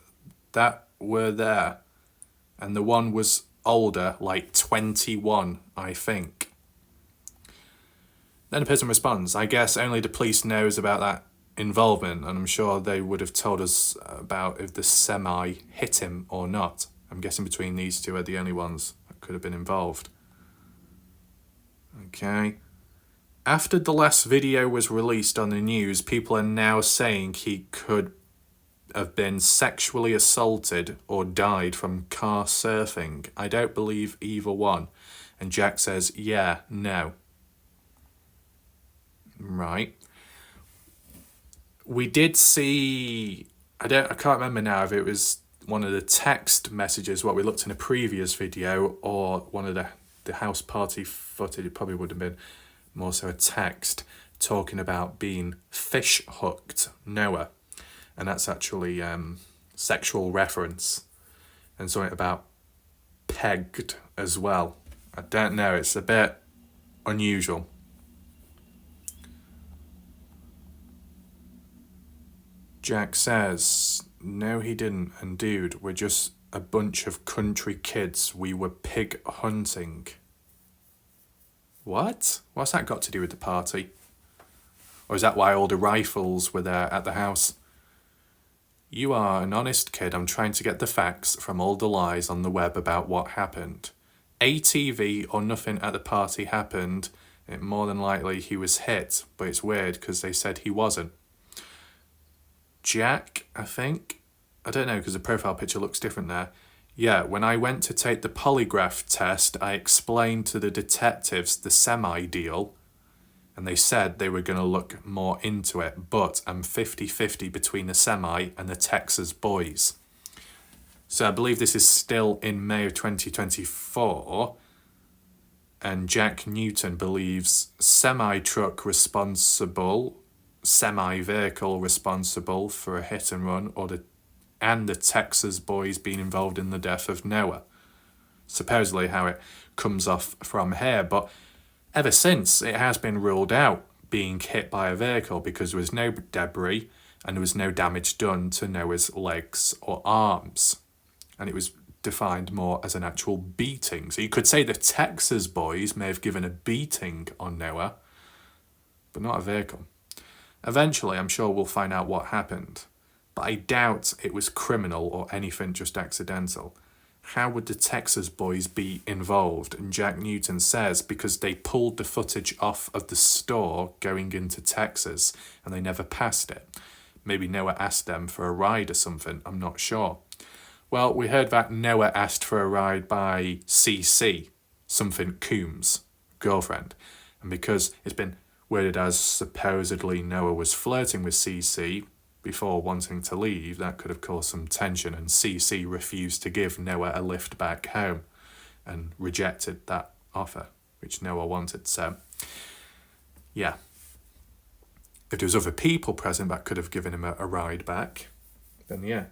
[SPEAKER 1] that were there. And the one was older, like 21, I think. Then the person responds, I guess only the police knows about that involvement, and I'm sure they would have told us about if the semi hit him or not. I'm guessing between these two are the only ones that could have been involved. Okay. After the last video was released on the news, people are now saying he could have been sexually assaulted or died from car surfing. I don't believe either one. And Jack says, yeah, no. Right. We did see, I can't remember now if it was one of the text messages, what we looked in a previous video, or one of the house party footage. It probably would have been more so a text talking about being fish hooked, Noah. And that's actually sexual reference, and something about pegged as well. I don't know, it's a bit unusual. Jack says, no he didn't, and dude, we're just a bunch of country kids. We were pig hunting. What? What's that got to do with the party? Or is that why all the rifles were there at the house? You are an honest kid. I'm trying to get the facts from all the lies on the web about what happened. ATV or nothing at the party happened. It more than likely he was hit, but it's weird because they said he wasn't. Jack, I think. I don't know because the profile picture looks different there. Yeah, when I went to take the polygraph test, I explained to the detectives the semi-deal, And they said they were going to look more into it, but I'm 50-50 between the semi and the Texas boys. So I believe this is still in May of 2024, and Jack Newton believes semi-vehicle responsible for a hit and run, and the Texas boys being involved in the death of Noah. Supposedly how it comes off from here, but ever since it has been ruled out being hit by a vehicle because there was no debris and there was no damage done to Noah's legs or arms. And it was defined more as an actual beating. So you could say the Texas boys may have given a beating on Noah, but not a vehicle. Eventually, I'm sure we'll find out what happened, but I doubt it was criminal or anything just accidental. How would the Texas boys be involved? And Jack Newton says because they pulled the footage off of the store going into Texas and they never passed it. Maybe Noah asked them for a ride or something, I'm not sure. Well, we heard that Noah asked for a ride by CC, something Coombs' girlfriend. And because it's been worded as supposedly Noah was flirting with CC before wanting to leave, that could have caused some tension, and CC refused to give Noah a lift back home and rejected that offer, which Noah wanted. So, yeah. If there was other people present that could have given him a ride back, then yeah.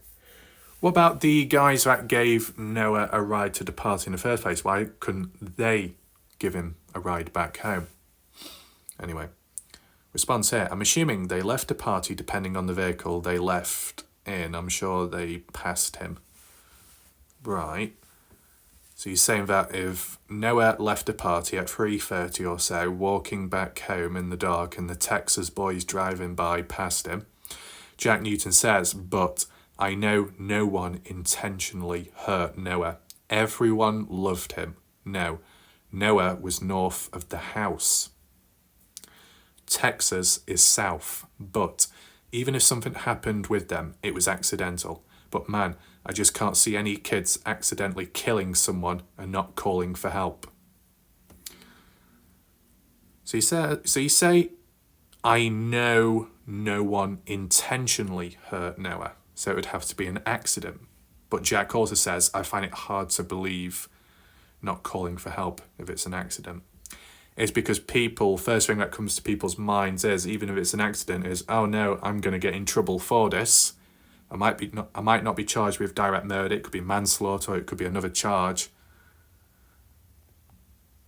[SPEAKER 1] What about the guys that gave Noah a ride to the party in the first place? Why couldn't they give him a ride back home? Anyway, response here. I'm assuming they left the party depending on the vehicle they left in. I'm sure they passed him. Right. So you're saying that if Noah left the party at 3:30 or so, walking back home in the dark and the Texas boys driving by passed him, Jack Newton says, but I know no one intentionally hurt Noah. Everyone loved him. No, Noah was north of the house. Texas is south, but even if something happened with them, it was accidental. But man, I just can't see any kids accidentally killing someone and not calling for help. So you say, I know no one intentionally hurt Noah. So it would have to be an accident. But Jack also says, I find it hard to believe not calling for help if it's an accident. It's because first thing that comes to people's minds is, even if it's an accident, is, oh no, I'm going to get in trouble for this. I might not be charged with direct murder. It could be manslaughter, or it could be another charge.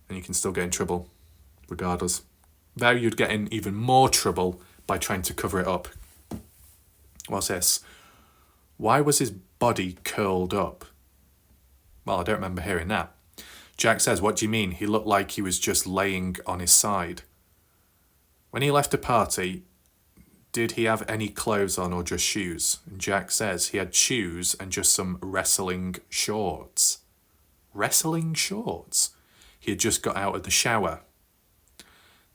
[SPEAKER 1] And you can still get in trouble, regardless. Though you'd get in even more trouble by trying to cover it up. What's this? Why was his body curled up? Well, I don't remember hearing that. Jack says, what do you mean? He looked like he was just laying on his side. When he left the party, did he have any clothes on or just shoes? And Jack says he had shoes and just some wrestling shorts. Wrestling shorts? He had just got out of the shower.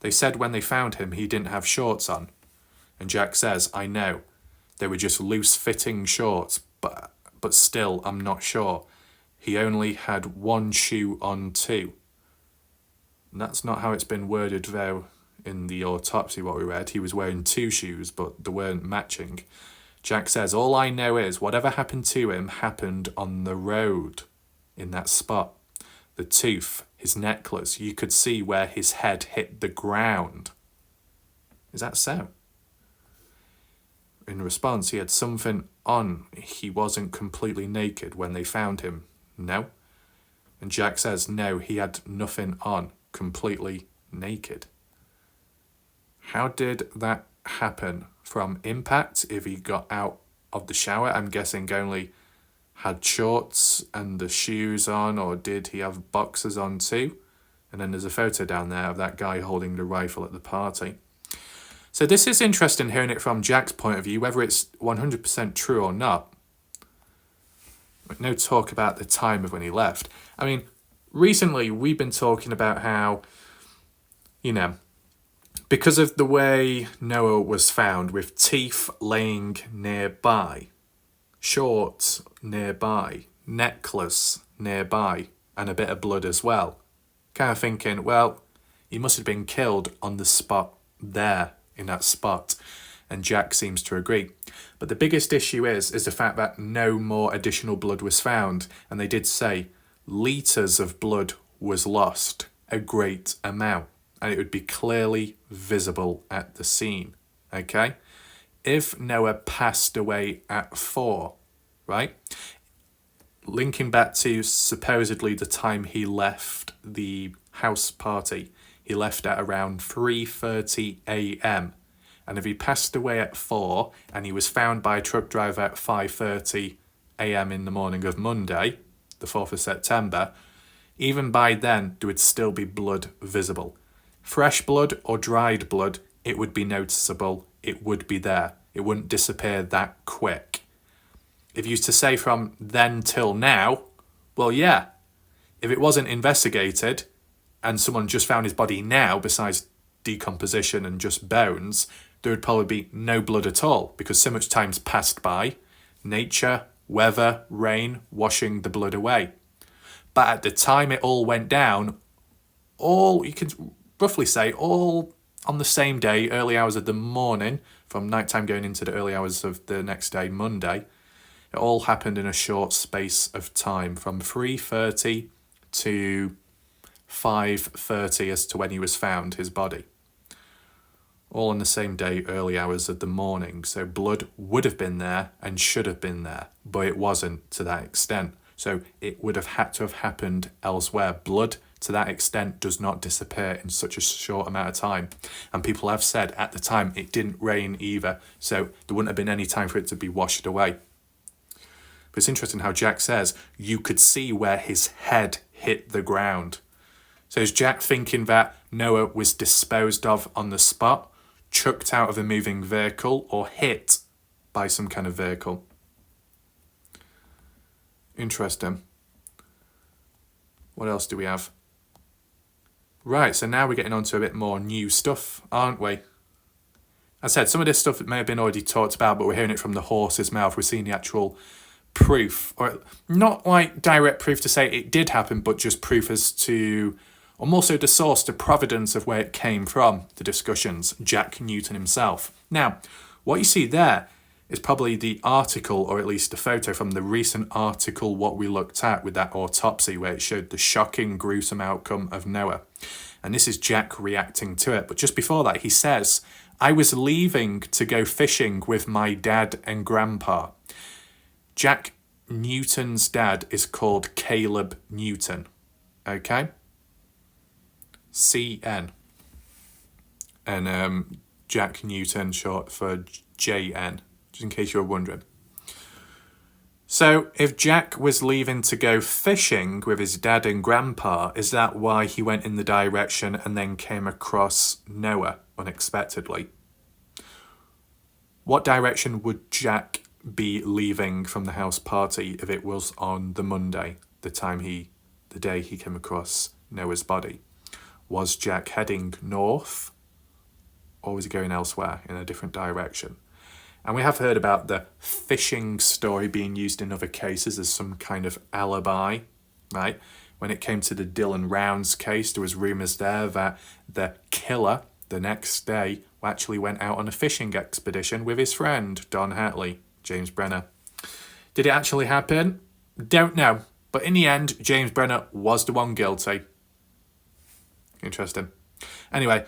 [SPEAKER 1] They said when they found him, he didn't have shorts on. And Jack says, I know. They were just loose-fitting shorts, but still, I'm not sure. He only had one shoe on too. And that's not how it's been worded, though, in the autopsy, what we read. He was wearing two shoes, but they weren't matching. Jack says, all I know is whatever happened to him happened on the road, in that spot. The tooth, his necklace, you could see where his head hit the ground. Is that so? In response, he had something on. He wasn't completely naked when they found him. No? And Jack says, no, he had nothing on, completely naked. How did that happen? From impact, if he got out of the shower, I'm guessing only had shorts and the shoes on, or did he have boxers on too? And then there's a photo down there of that guy holding the rifle at the party. So this is interesting hearing it from Jack's point of view, whether it's 100% true or not. No talk about the time of when he left. I mean, recently we've been talking about how, because of the way Noah was found with teeth laying nearby, shorts nearby, necklace nearby, and a bit of blood as well. Kind of thinking, well, He must have been killed on the spot there, in that spot. And Jack seems to agree. But the biggest issue is the fact that no more additional blood was found. And they did say litres of blood was lost, a great amount. And it would be clearly visible at the scene, okay? If Noah passed away at 4, right? Linking back to supposedly the time he left the house party, he left at around 3:30 a.m. And if he passed away at 4 and he was found by a truck driver at 5:30 a.m. in the morning of Monday, the 4th of September, even by then there would still be blood visible. Fresh blood or dried blood, it would be noticeable, it would be there. It wouldn't disappear that quick. If you used to say from then till now, well, yeah. If it wasn't investigated and someone just found his body now, besides decomposition and just bones, there would probably be no blood at all because so much time's passed by. Nature, weather, rain, washing the blood away. But at the time it all went down, all, you can roughly say, all on the same day, early hours of the morning, from nighttime going into the early hours of the next day, Monday, it all happened in a short space of time, from 3:30 to 5:30 as to when he was found, his body. All on the same day, early hours of the morning. So blood would have been there and should have been there, but it wasn't to that extent. So it would have had to have happened elsewhere. Blood to that extent does not disappear in such a short amount of time. And people have said at the time it didn't rain either, so there wouldn't have been any time for it to be washed away. But it's interesting how Jack says you could see where his head hit the ground. So is Jack thinking that Noah was disposed of on the spot, chucked out of a moving vehicle, or hit by some kind of vehicle? Interesting. What else do we have? Right, so now we're getting on to a bit more new stuff, aren't we? As I said, some of this stuff may have been already talked about, but we're hearing it from the horse's mouth. We're seeing the actual proof, or not like direct proof to say it did happen, but just proof as to, or more so the source, the provenance of where it came from, the discussions, Jack Newton himself. Now, what you see there is probably the article, or at least the photo from the recent article what we looked at with that autopsy, where it showed the shocking, gruesome outcome of Noah. And this is Jack reacting to it. But just before that, he says, I was leaving to go fishing with my dad and grandpa. Jack Newton's dad is called Caleb Newton. Okay? CN. And Jack Newton, short for JN, just in case you were wondering. So if Jack was leaving to go fishing with his dad and grandpa, is that why he went in the direction and then came across Noah unexpectedly? What direction would Jack be leaving from the house party if it was on the Monday, the day he came across Noah's body? Was Jack heading north, or was he going elsewhere in a different direction? And we have heard about the fishing story being used in other cases as some kind of alibi, right? When it came to the Dylan Rounds case, there was rumours there that the killer the next day actually went out on a fishing expedition with his friend, Don Hatley, James Brenner. Did it actually happen? Don't know. But in the end, James Brenner was the one guilty. Interesting. Anyway,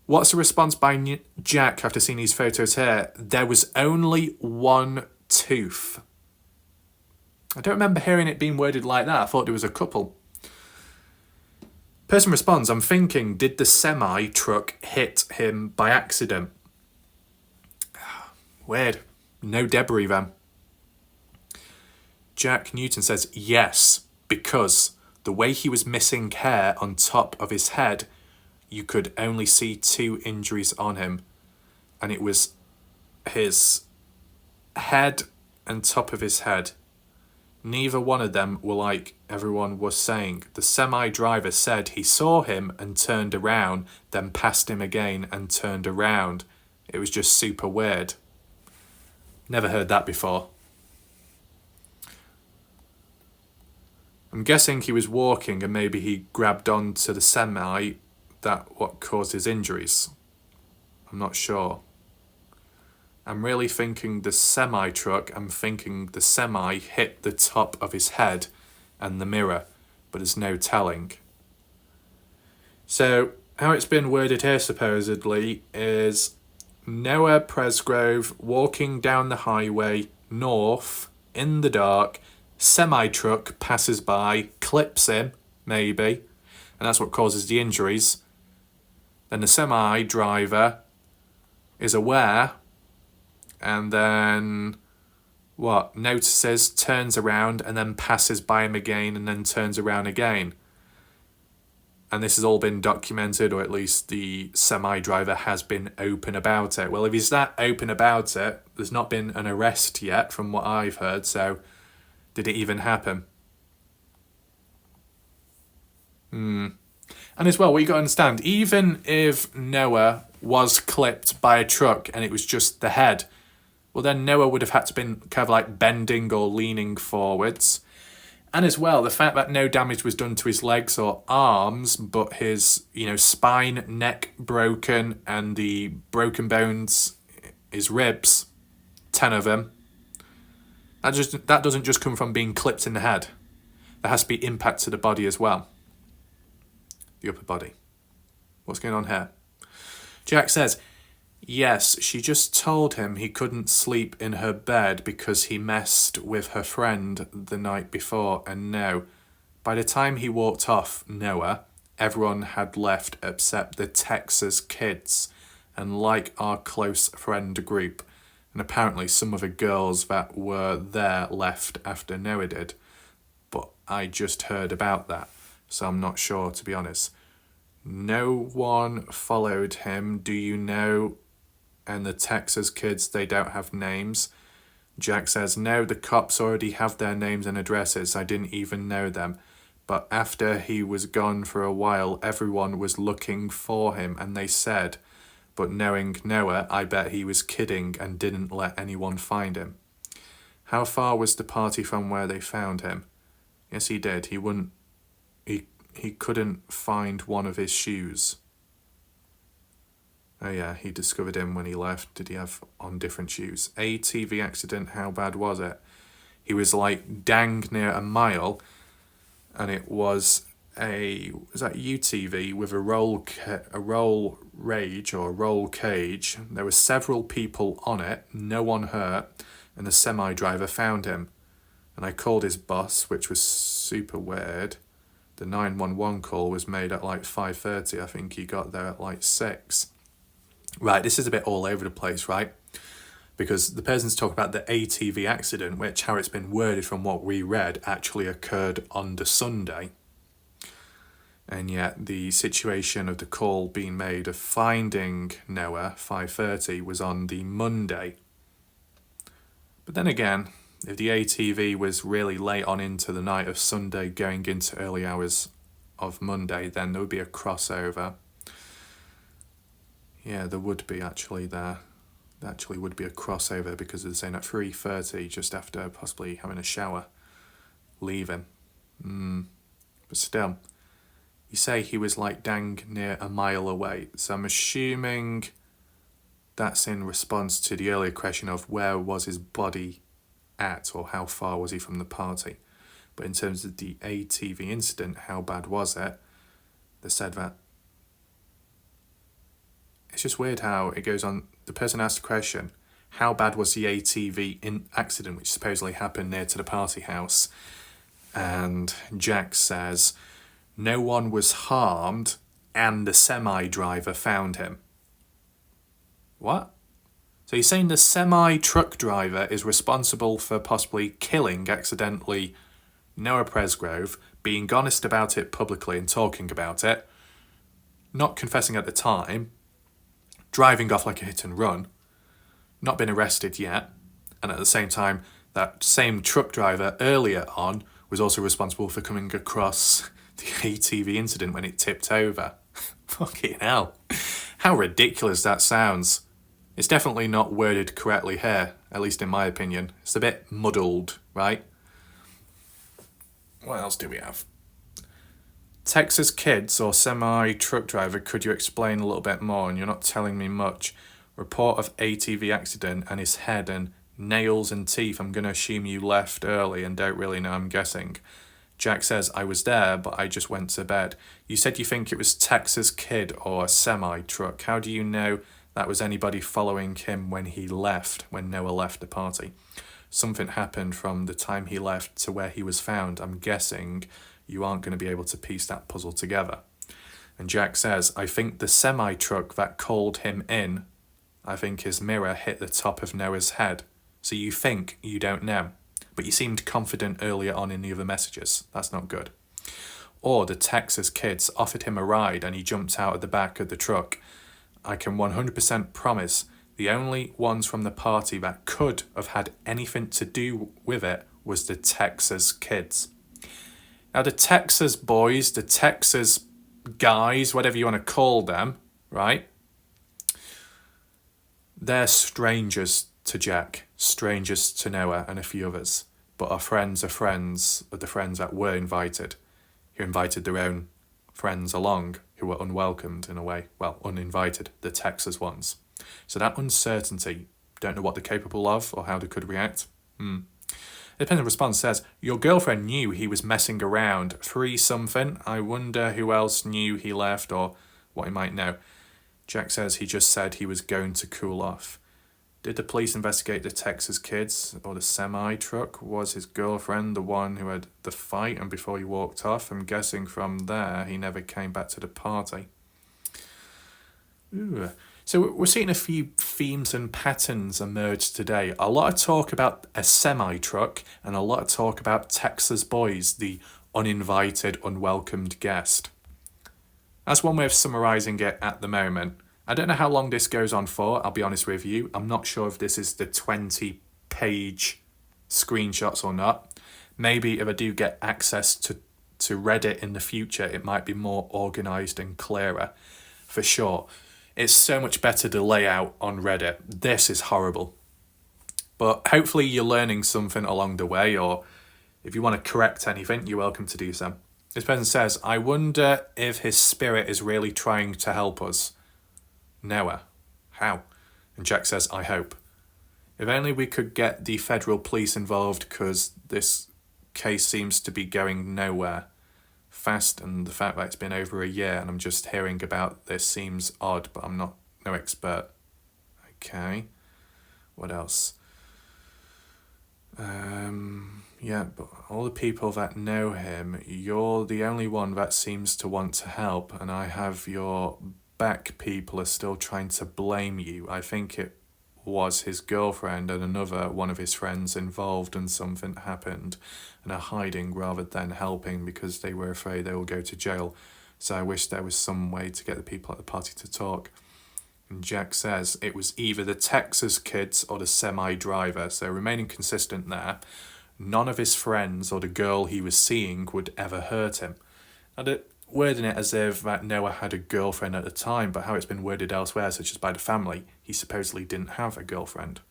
[SPEAKER 1] what's the response by Jack after seeing these photos here? There was only one tooth. I don't remember hearing it being worded like that. I thought there was a couple. Person responds, I'm thinking, did the semi-truck hit him by accident? Weird. No debris then. Jack Newton says, yes, because the way he was missing hair on top of his head, you could only see 2 injuries on him. And it was his head and top of his head. Neither one of them were like everyone was saying. The semi-driver said he saw him and turned around, then passed him again and turned around. It was just super weird. Never heard that before. I'm guessing he was walking and maybe he grabbed onto the semi that what caused his injuries? I'm not sure. I'm really thinking the semi-truck. I'm thinking the semi hit the top of his head and the mirror, but there's no telling. So how it's been worded here supposedly is Noah Presgrove walking down the highway north in the dark, semi-truck passes by, clips him, maybe, and that's what causes the injuries. Then the semi-driver is aware and then notices, turns around and then passes by him again and then turns around again. And this has all been documented, or at least the semi-driver has been open about it. Well, if he's that open about it, there's not been an arrest yet from what I've heard, so did it even happen? And as well, what you got to understand, even if Noah was clipped by a truck and it was just the head, well then Noah would have had to been kind of like bending or leaning forwards. And as well, the fact that no damage was done to his legs or arms, but his, spine, neck broken, and the broken bones, his ribs, 10 of them, that doesn't just come from being clipped in the head. There has to be impact to the body as well. The upper body. What's going on here? Jack says, yes, she just told him he couldn't sleep in her bed because he messed with her friend the night before, and no, by the time he walked off, Noah, everyone had left except the Texas kids and like our close friend group, and apparently some of the girls that were there left after Noah did, but I just heard about that, so I'm not sure, to be honest. No one followed him, do you know? And the Texas kids, they don't have names. Jack says, no, the cops already have their names and addresses. I didn't even know them. But after he was gone for a while, everyone was looking for him, and they said, but knowing Noah, I bet he was kidding and didn't let anyone find him. How far was the party from where they found him? Yes, he did. He couldn't find one of his shoes. Oh yeah, he discovered him when he left. Did he have on different shoes? ATV accident, how bad was it? He was like dang near a mile, and it was that UTV with a roll cage. There were several people on it, no one hurt, and the semi-driver found him. And I called his boss, which was super weird. The 911 call was made at like 5:30. I think he got there at like 6. Right, this is a bit all over the place, right? Because the person's talking about the ATV accident, which, how it's been worded from what we read, actually occurred on the Sunday. And yet the situation of the call being made of finding Noah, 5:30, was on the Monday. But then again, if the ATV was really late on into the night of Sunday going into early hours of Monday, then there would be a crossover. Yeah, there would be actually there. There actually would be a crossover because they're saying at 3:30, just after possibly having a shower, leaving. But still, you say he was like dang near a mile away. So I'm assuming that's in response to the earlier question of where was his body at, or how far was he from the party. But in terms of the ATV incident, how bad was it? They said that it's just weird how it goes on. The person asked the question, how bad was the ATV accident which supposedly happened near to the party house? And Jack says, no one was harmed and the semi-driver found him. What? So you're saying the semi-truck driver is responsible for possibly killing accidentally Noah Presgrove, being honest about it publicly and talking about it, not confessing at the time, driving off like a hit and run, not been arrested yet, and at the same time, that same truck driver earlier on was also responsible for coming across the ATV incident when it tipped over. Fucking hell. How ridiculous that sounds. It's definitely not worded correctly here, at least in my opinion. It's a bit muddled, right? What else do we have? Texas kids or semi-truck driver, could you explain a little bit more? And you're not telling me much. Report of ATV accident and his head and nails and teeth. I'm going to assume you left early and don't really know, I'm guessing. Jack says, I was there, but I just went to bed. You said you think it was Texas kid or a semi-truck. How do you know that was anybody following him when he left, when Noah left the party? Something happened from the time he left to where he was found. I'm guessing you aren't going to be able to piece that puzzle together. And Jack says, I think the semi-truck that called him in, I think his mirror hit the top of Noah's head. So you think, you don't know. But you seemed confident earlier on in the other messages. That's not good. Or the Texas kids offered him a ride and he jumped out of the back of the truck. I can 100% promise the only ones from the party that could have had anything to do with it was the Texas kids. Now the Texas boys, the Texas guys, whatever you want to call them, right? They're strangers to Jack, strangers to Noah and a few others. But our friends are friends of the friends that were invited, who invited their own friends along, who were unwelcomed in a way. Well, uninvited, the Texas ones. So that uncertainty, don't know what they're capable of or how they could react. The dependent response says, your girlfriend knew he was messing around, 3-something. I wonder who else knew he left or what he might know. Jack says he just said he was going to cool off. Did the police investigate the Texas kids or the semi-truck? Was his girlfriend the one who had the fight and before he walked off? I'm guessing from there he never came back to the party. Ooh. So we're seeing a few themes and patterns emerge today. A lot of talk about a semi-truck and a lot of talk about Texas boys, the uninvited, unwelcomed guest. That's one way of summarising it at the moment. I don't know how long this goes on for, I'll be honest with you. I'm not sure if this is the 20-page screenshots or not. Maybe if I do get access to Reddit in the future, it might be more organised and clearer. For sure. It's so much better to lay out on Reddit. This is horrible. But hopefully you're learning something along the way, or if you want to correct anything, you're welcome to do so. This person says, I wonder if his spirit is really trying to help us. Noah. How? And Jack says, I hope. If only we could get the federal police involved, because this case seems to be going nowhere fast, and the fact that it's been over a year and I'm just hearing about this seems odd, but I'm no expert. Okay. What else? Yeah, but all the people that know him, you're the only one that seems to want to help, and I have your back. People are still trying to blame you. I think it was his girlfriend and another one of his friends involved and something happened and are hiding rather than helping because they were afraid they will go to jail. So I wish there was some way to get the people at the party to talk. And Jack says it was either the Texas kids or the semi-driver, so remaining consistent there. None of his friends or the girl he was seeing would ever hurt him. Now, they're wording it as if that Noah had a girlfriend at the time, but how it's been worded elsewhere, such as by the family, he supposedly didn't have a girlfriend.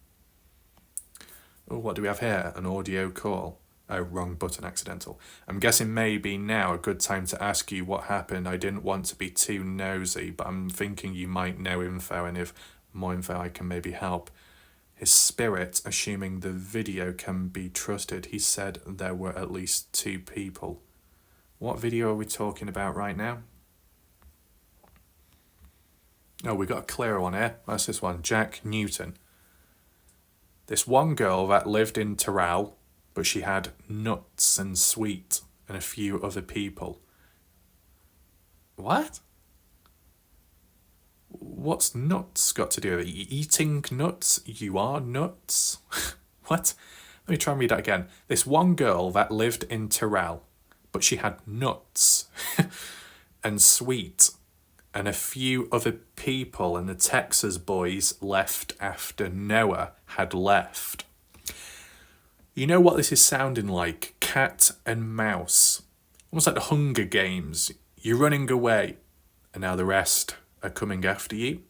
[SPEAKER 1] Oh, what do we have here? An audio call. Oh, wrong button, accidental. I'm guessing maybe now a good time to ask you what happened. I didn't want to be too nosy, but I'm thinking you might know info, and if more info I can maybe help. His spirit, assuming the video can be trusted, he said there were at least 2 people. What video are we talking about right now? Oh, we got a clearer one here. That's this one, Jack Newton. This one girl that lived in Terrell, but she had nuts and sweet and a few other people. What? What's nuts got to do with it? Eating nuts? You are nuts? What? Let me try and read that again. This one girl that lived in Terrell, but she had nuts and sweet and a few other people, and the Texas boys left after Noah had left. You know what this is sounding like? Cat and mouse. Almost like the Hunger Games. You're running away, and now the rest are coming after you,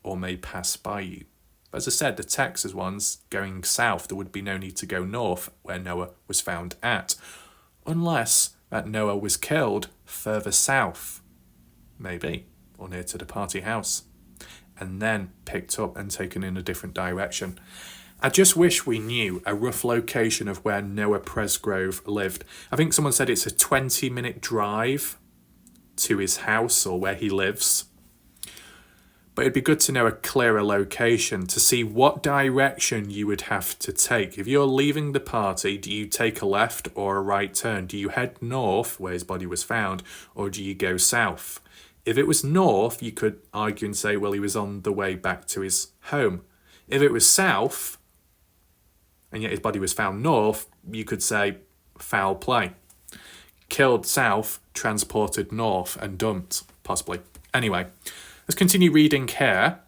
[SPEAKER 1] or may pass by you. As I said, the Texas ones going south, there would be no need to go north, where Noah was found at. Unless that Noah was killed further south, maybe, or near to the party house, and then picked up and taken in a different direction. I just wish we knew a rough location of where Noah Presgrove lived. I think someone said it's a 20-minute drive to his house or where he lives. But it'd be good to know a clearer location to see what direction you would have to take. If you're leaving the party, do you take a left or a right turn? Do you head north, where his body was found, or do you go south? If it was north, you could argue and say, well, he was on the way back to his home. If it was south, and yet his body was found north, you could say foul play. Killed south, transported north and dumped, possibly. Anyway, let's continue reading here.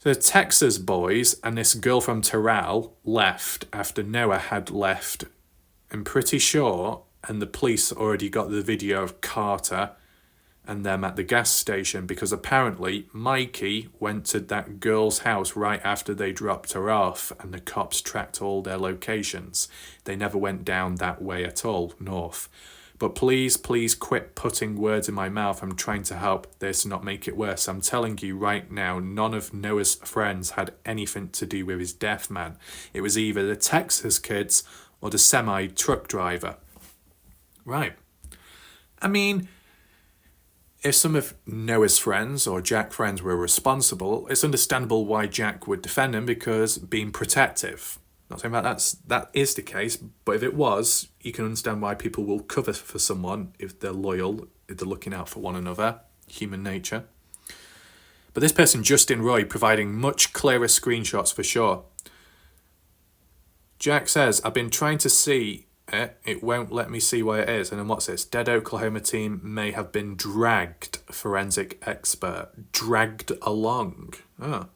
[SPEAKER 1] The Texas boys and this girl from Terrell left after Noah had left. I'm pretty sure, and the police already got the video of Carter and them at the gas station, because apparently Mikey went to that girl's house right after they dropped her off, and the cops tracked all their locations. They never went down that way at all, north. But please quit putting words in my mouth. I'm trying to help this, not make it worse. I'm telling you right now, none of Noah's friends had anything to do with his death, man. It was either the Texas kids or the semi-truck driver. Right. I mean, if some of Noah's friends or Jack's friends were responsible, it's understandable why Jack would defend him, because being protective. Not saying that is the case, but if it was, you can understand why people will cover for someone if they're loyal, if they're looking out for one another. Human nature. But this person, Justin Roy, providing much clearer screenshots for sure. Jack says, I've been trying to see it won't let me see why it is. And then what's this? Dead Oklahoma team may have been dragged, forensic expert. Dragged along. Oh.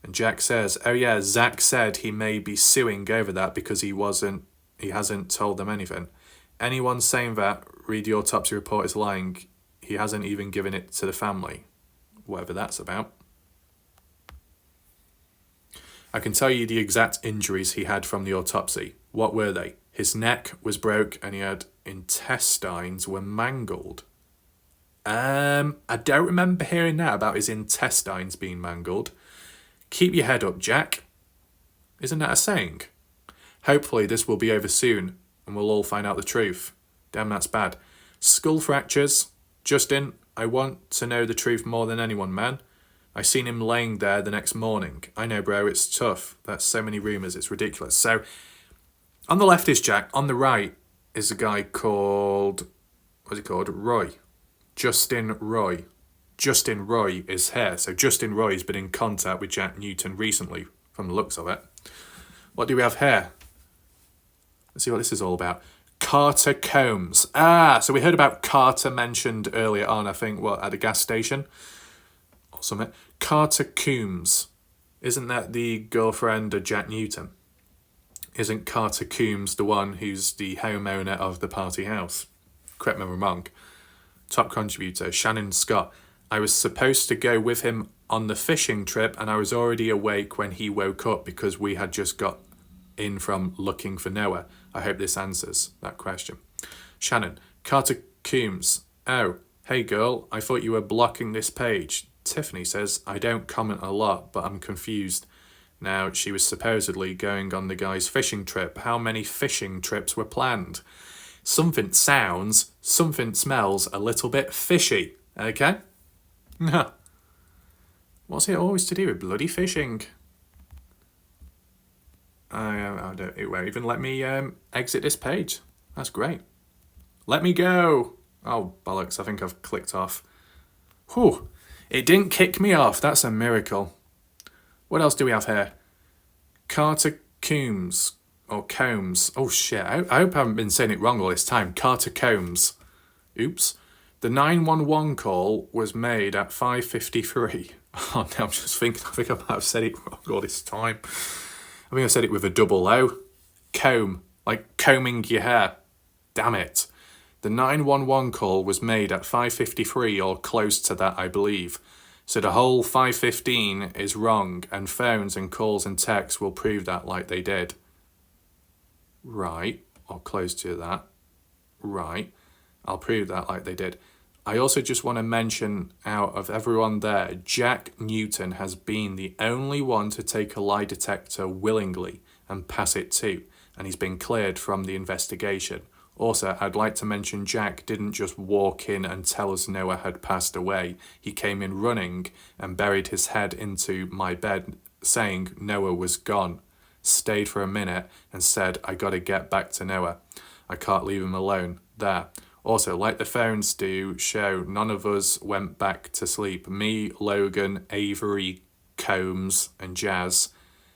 [SPEAKER 1] And Jack says, oh yeah, Zach said he may be suing over that because he hasn't told them anything. Anyone saying that, read the autopsy report, is lying. He hasn't even given it to the family. Whatever that's about. I can tell you the exact injuries he had from the autopsy. What were they? His neck was broke and he had intestines were mangled. I don't remember hearing that about his intestines being mangled. Keep your head up, Jack. Isn't that a saying? Hopefully this will be over soon and we'll all find out the truth. Damn, that's bad. Skull fractures. Justin, I want to know the truth more than anyone, man. I seen him laying there the next morning. I know, bro, it's tough. That's so many rumours, it's ridiculous. So, on the left is Jack. On the right is a guy called, what's he called? Roy. Justin Roy. Justin Roy is here. So Justin Roy's been in contact with Jack Newton recently, from the looks of it. What do we have here? Let's see what this is all about. Carter Combs. So we heard about Carter mentioned earlier on, I think, at the gas station or something. Carter Combs. Isn't that the girlfriend of Jack Newton? Isn't Carter Combs the one who's the homeowner of the party house? Correct me if I'm wrong. Top contributor, Shannon Scott. I was supposed to go with him on the fishing trip and I was already awake when he woke up because we had just got in from looking for Noah. I hope this answers that question. Shannon, Carter Combs. Oh, hey girl, I thought you were blocking this page. Tiffany says, I don't comment a lot, but I'm confused. Now, she was supposedly going on the guy's fishing trip. How many fishing trips were planned? Something sounds, something smells a little bit fishy, okay? What's it always to do with bloody fishing? It won't even let me exit this page. That's great. Let me go. Oh, bollocks, I think I've clicked off. Whew, it didn't kick me off. That's a miracle. What else do we have here? Carter Combs. Or Combs. Oh, shit. I hope I haven't been saying it wrong all this time. Carter Combs. Oops. The 911 call was made at 5:53. Oh, now I'm just thinking. I think I might have said it wrong all this time. I think I said it with a double O. Comb. Like combing your hair. Damn it. The 911 call was made at 5:53 or close to that, I believe. So the whole 5:15 is wrong, and phones and calls and texts will prove that like they did. Right, or close to that. Right. I'll prove that like they did. I also just want to mention, out of everyone there, Jack Newton has been the only one to take a lie detector willingly and pass it too, and he's been cleared from the investigation. Also, I'd like to mention Jack didn't just walk in and tell us Noah had passed away. He came in running and buried his head into my bed, saying Noah was gone. Stayed for a minute and said, I gotta get back to Noah. I can't leave him alone. There. Also, like the phones do show, none of us went back to sleep. Me, Logan, Avery, Combs, and Jazz,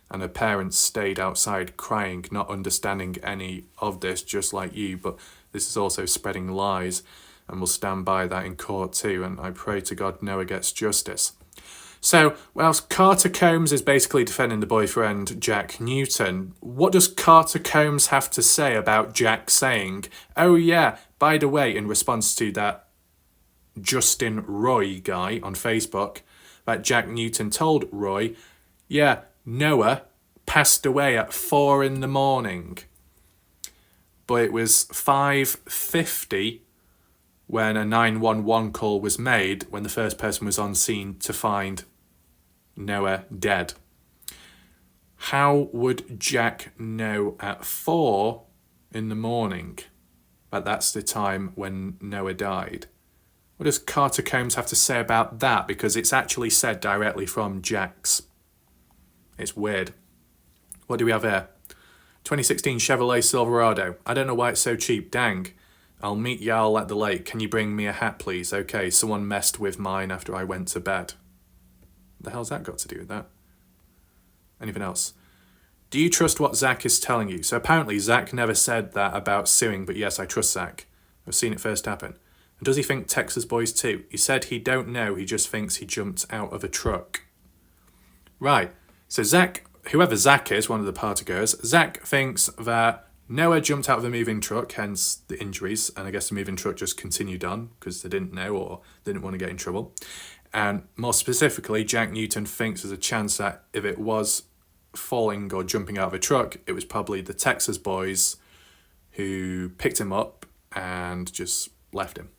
[SPEAKER 1] and her parents stayed outside crying, not understanding any of this, just like you, but this is also spreading lies, and we'll stand by that in court too, and I pray to God Noah gets justice. So, whilst Carter Combs is basically defending the boyfriend, Jack Newton, what does Carter Combs have to say about Jack saying, oh yeah, by the way, in response to that Justin Roy guy on Facebook, that Jack Newton told Roy, yeah, Noah passed away at 4 a.m. But it was 5:50 when a 911 call was made, when the first person was on scene to find Noah dead. How would Jack know at 4 a.m. that that's the time when Noah died? What does Carter Combs have to say about that? Because it's actually said directly from Jack's. It's weird. What do we have here? 2016 Chevrolet Silverado. I don't know why it's so cheap. Dang. I'll meet y'all at the lake. Can you bring me a hat, please? Okay, someone messed with mine after I went to bed. What the hell's that got to do with that? Anything else? Do you trust what Zach is telling you? So apparently Zach never said that about suing, but yes, I trust Zach. I've seen it first happen. And does he think Texas boys too? He said he don't know, he just thinks he jumped out of a truck. Right, so Zach, whoever Zach is, one of the partygoers, Zach thinks that Noah jumped out of a moving truck, hence the injuries, and I guess the moving truck just continued on because they didn't know or didn't want to get in trouble. And more specifically, Jack Newton thinks there's a chance that if it was falling or jumping out of a truck, it was probably the Texas boys who picked him up and just left him.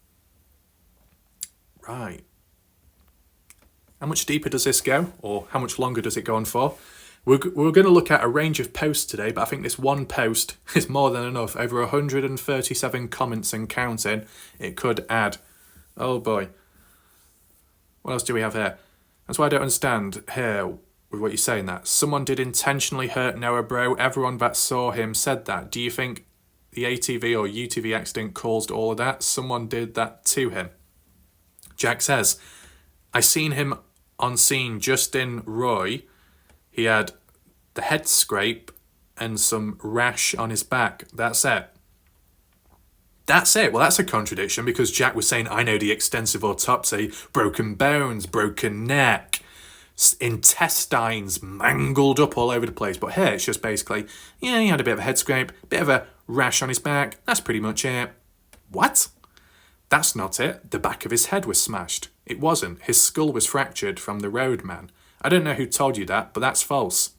[SPEAKER 1] Right. How much deeper does this go, or how much longer does it go on for? We're going to look at a range of posts today, but I think this one post is more than enough. Over 137 comments and counting. It could add. Oh boy. What else do we have here? That's why I don't understand here with what you're saying that. Someone did intentionally hurt Noah, bro. Everyone that saw him said that. Do you think the ATV or UTV accident caused all of that? Someone did that to him. Jack says, I seen him on scene, Justin Roy. He had the head scrape and some rash on his back. That's it. That's it. Well, that's a contradiction because Jack was saying, I know the extensive autopsy, broken bones, broken neck, intestines mangled up all over the place. But here it's just basically, yeah, he had a bit of a head scrape, bit of a rash on his back. That's pretty much it. What? That's not it. The back of his head was smashed. It wasn't. His skull was fractured from the roadman. I don't know who told you that, but that's false.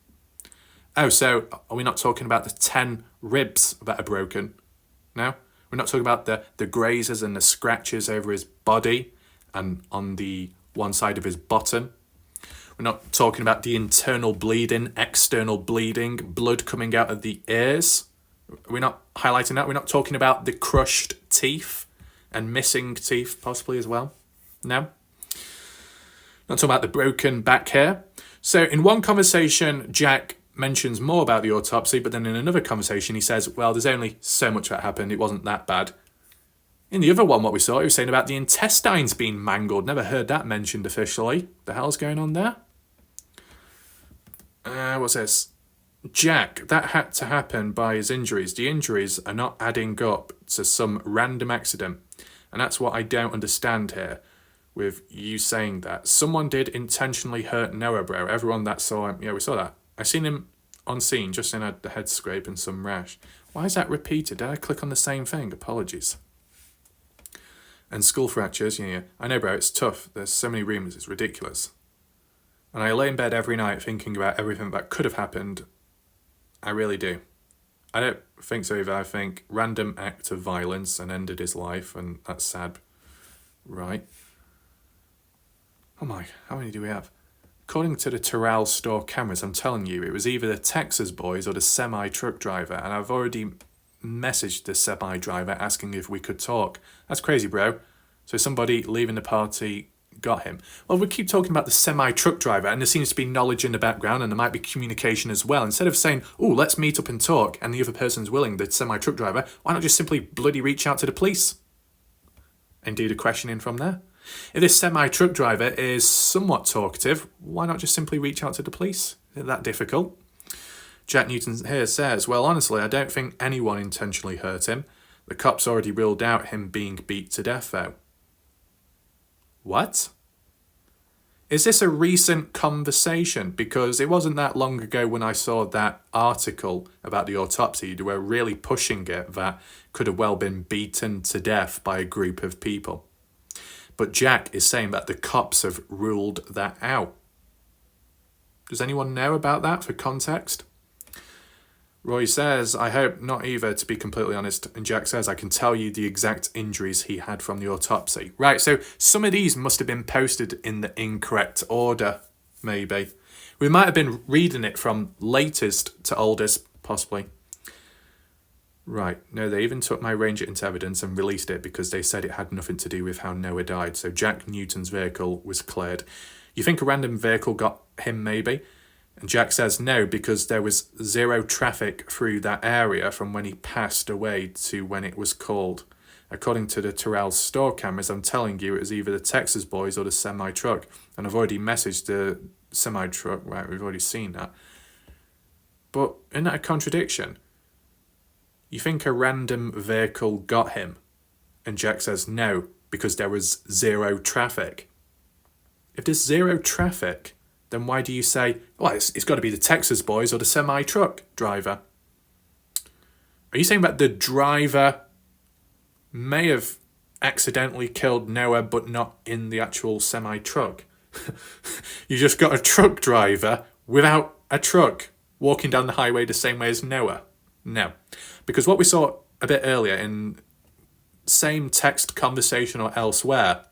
[SPEAKER 1] Oh, so are we not talking about the 10 ribs that are broken? No? We're not talking about the grazes and the scratches over his body and on the one side of his bottom. We're not talking about the internal bleeding, external bleeding, blood coming out of the ears. We're not highlighting that. We're not talking about the crushed teeth and missing teeth possibly as well. No? Not talking about the broken back here. So in one conversation, Jack mentions more about the autopsy, but then in another conversation he says, well, there's only so much that happened, it wasn't that bad. In the other one, what we saw, he was saying about the intestines being mangled. Never heard that mentioned officially. The hell's going on there? What's this? Jack, that had to happen by his injuries. The injuries are not adding up to some random accident. And that's what I don't understand here with you saying that. Someone did intentionally hurt Noah, bro. Everyone that saw him, yeah, we saw that. I seen him on scene, just in the head scrape and some rash. Why is that repeated? Did I click on the same thing? Apologies. And skull fractures, yeah. I know, bro, it's tough. There's so many rumors, it's ridiculous. And I lay in bed every night thinking about everything that could have happened. I really do. I don't think so either. I think random act of violence and ended his life, and that's sad. Right. Oh my, how many do we have? According to the Terrell store cameras, I'm telling you, it was either the Texas boys or the semi-truck driver, and I've already messaged the semi-driver asking if we could talk. That's crazy, bro. So somebody leaving the party got him. Well, we keep talking about the semi-truck driver, and there seems to be knowledge in the background, and there might be communication as well. Instead of saying, oh, let's meet up and talk, and the other person's willing, the semi-truck driver, why not just simply bloody reach out to the police and do the questioning from there? If this semi-truck driver is somewhat talkative, why not just simply reach out to the police? Is it that difficult? Jack Newton here says, well, honestly, I don't think anyone intentionally hurt him. The cops already ruled out him being beat to death, though. What? Is this a recent conversation? Because it wasn't that long ago when I saw that article about the autopsy. They were really pushing it that could have well been beaten to death by a group of people. But Jack is saying that the cops have ruled that out. Does anyone know about that for context? Roy says, I hope not either, to be completely honest. And Jack says, I can tell you the exact injuries he had from the autopsy. Right, so some of these must have been posted in the incorrect order, maybe. We might have been reading it from latest to oldest, possibly. Right, no, they even took my Ranger into evidence and released it because they said it had nothing to do with how Noah died. So Jack Newton's vehicle was cleared. You think a random vehicle got him, maybe? And Jack says no, because there was zero traffic through that area from when he passed away to when it was called. According to the Terrell store cameras, I'm telling you, it was either the Texas boys or the semi-truck. And I've already messaged the semi-truck. Right, we've already seen that. But isn't that a contradiction? You think a random vehicle got him? And Jack says no, because there was zero traffic. If there's zero traffic, then why do you say, well, it's got to be the Texas boys or the semi-truck driver? Are you saying that the driver may have accidentally killed Noah, but not in the actual semi-truck? You just got a truck driver without a truck walking down the highway the same way as Noah? No. Because what we saw a bit earlier in same text conversation or elsewhere,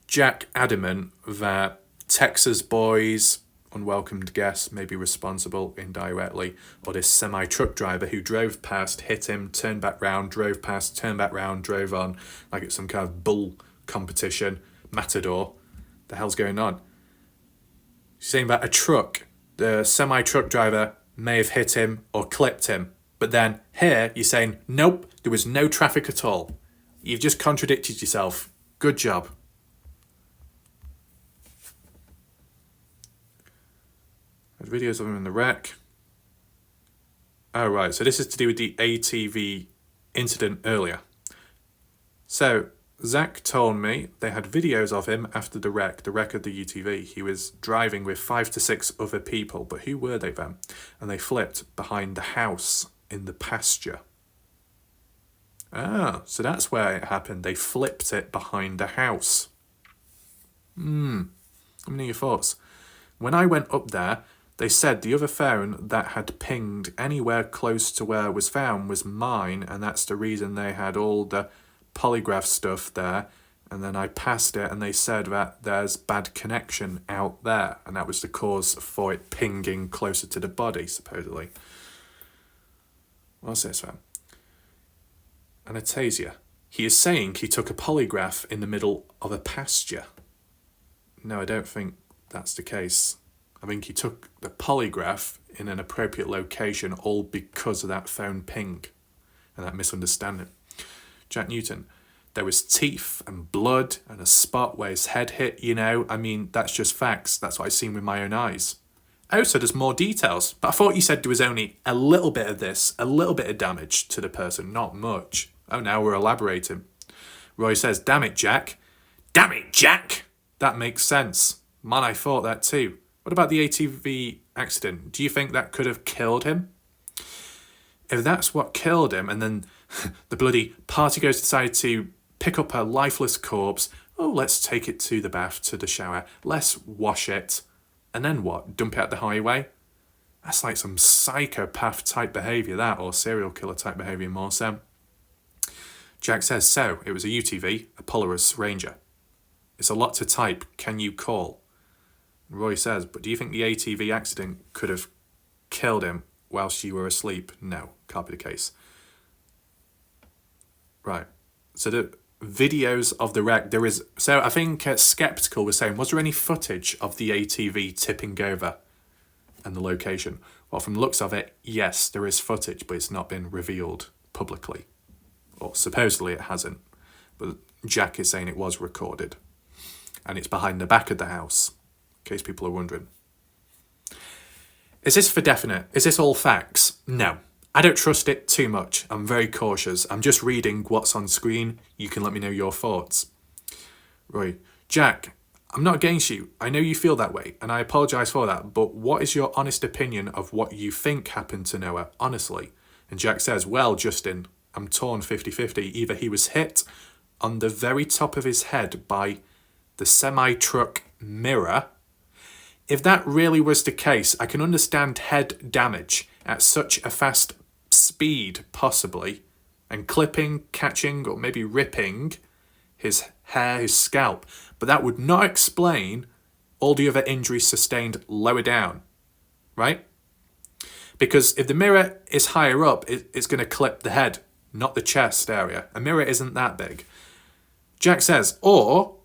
[SPEAKER 1] Jack adamant that Texas boys, unwelcomed guests, may be responsible indirectly, or this semi-truck driver who drove past, hit him, turned back round, drove past, turned back round, drove on, like it's some kind of bull competition, matador. The hell's going on? She's saying that a truck, the semi-truck driver may have hit him or clipped him. But then here you're saying, nope, there was no traffic at all. You've just contradicted yourself. Good job. There's videos of him in the wreck. Oh, right. So this is to do with the ATV incident earlier. So Zach told me they had videos of him after the wreck of the UTV. He was driving with 5 to 6 other people, but who were they then? And they flipped behind the house in the pasture. Ah, so that's where it happened. They flipped it behind the house. Let me know your thoughts. When I went up there, they said the other phone that had pinged anywhere close to where it was found was mine, and that's the reason they had all the polygraph stuff there. And then I passed it, and they said that there's bad connection out there, and that was the cause for it pinging closer to the body, supposedly. What's this, man? Anastasia. He is saying he took a polygraph in the middle of a pasture. No, I don't think that's the case. I think he took the polygraph in an appropriate location all because of that phone ping and that misunderstanding. Jack Newton. There was teeth and blood and a spot where his head hit, I mean, that's just facts. That's what I've seen with my own eyes. Oh, so there's more details. But I thought you said there was only a little bit of this, a little bit of damage to the person, not much. Oh, now we're elaborating. Roy says, damn it, Jack. Damn it, Jack! That makes sense. Man, I thought that too. What about the ATV accident? Do you think that could have killed him? If that's what killed him, and then the bloody party goes decide to pick up a lifeless corpse, oh, let's take it to the bath, to the shower, let's wash it, and then what? Dump it at the highway? That's like some psychopath type behaviour, that, or serial killer type behaviour more so. Jack says, so, it was a UTV, a Polaris Ranger. It's a lot to type, can you call? Roy says, but do you think the ATV accident could have killed him whilst you were asleep? No, can't be the case. Right, so the videos of the wreck, there is, so I think Skeptical was saying, was there any footage of the ATV tipping over and the location? Well, from the looks of it, yes, there is footage, but it's not been revealed publicly. Or supposedly it hasn't, but Jack is saying it was recorded. And it's behind the back of the house, in case people are wondering. Is this for definite? Is this all facts? No. I don't trust it too much. I'm very cautious. I'm just reading what's on screen. You can let me know your thoughts. Right. Jack, I'm not against you. I know you feel that way, and I apologise for that, but what is your honest opinion of what you think happened to Noah, honestly? And Jack says, well, Justin, I'm torn 50-50. Either he was hit on the very top of his head by the semi-truck mirror. If that really was the case, I can understand head damage at such a fast speed, possibly, and clipping, catching, or maybe ripping his hair, his scalp. But that would not explain all the other injuries sustained lower down, right? Because if the mirror is higher up, it's going to clip the head, not the chest area. A mirror isn't that big. Jack says, or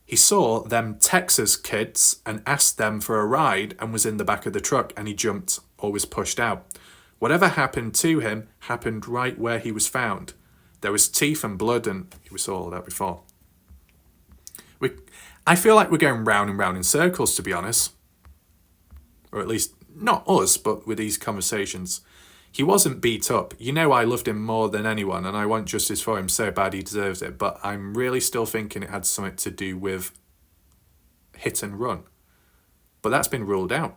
[SPEAKER 1] he saw them Texas kids and asked them for a ride and was in the back of the truck and he jumped or was pushed out. Whatever happened to him happened right where he was found. There was teeth and blood, and we saw all that before. I feel like we're going round and round in circles, to be honest. Or at least, not us, but with these conversations. He wasn't beat up. You know I loved him more than anyone, and I want justice for him so bad he deserves it. But I'm really still thinking it had something to do with hit and run. But that's been ruled out.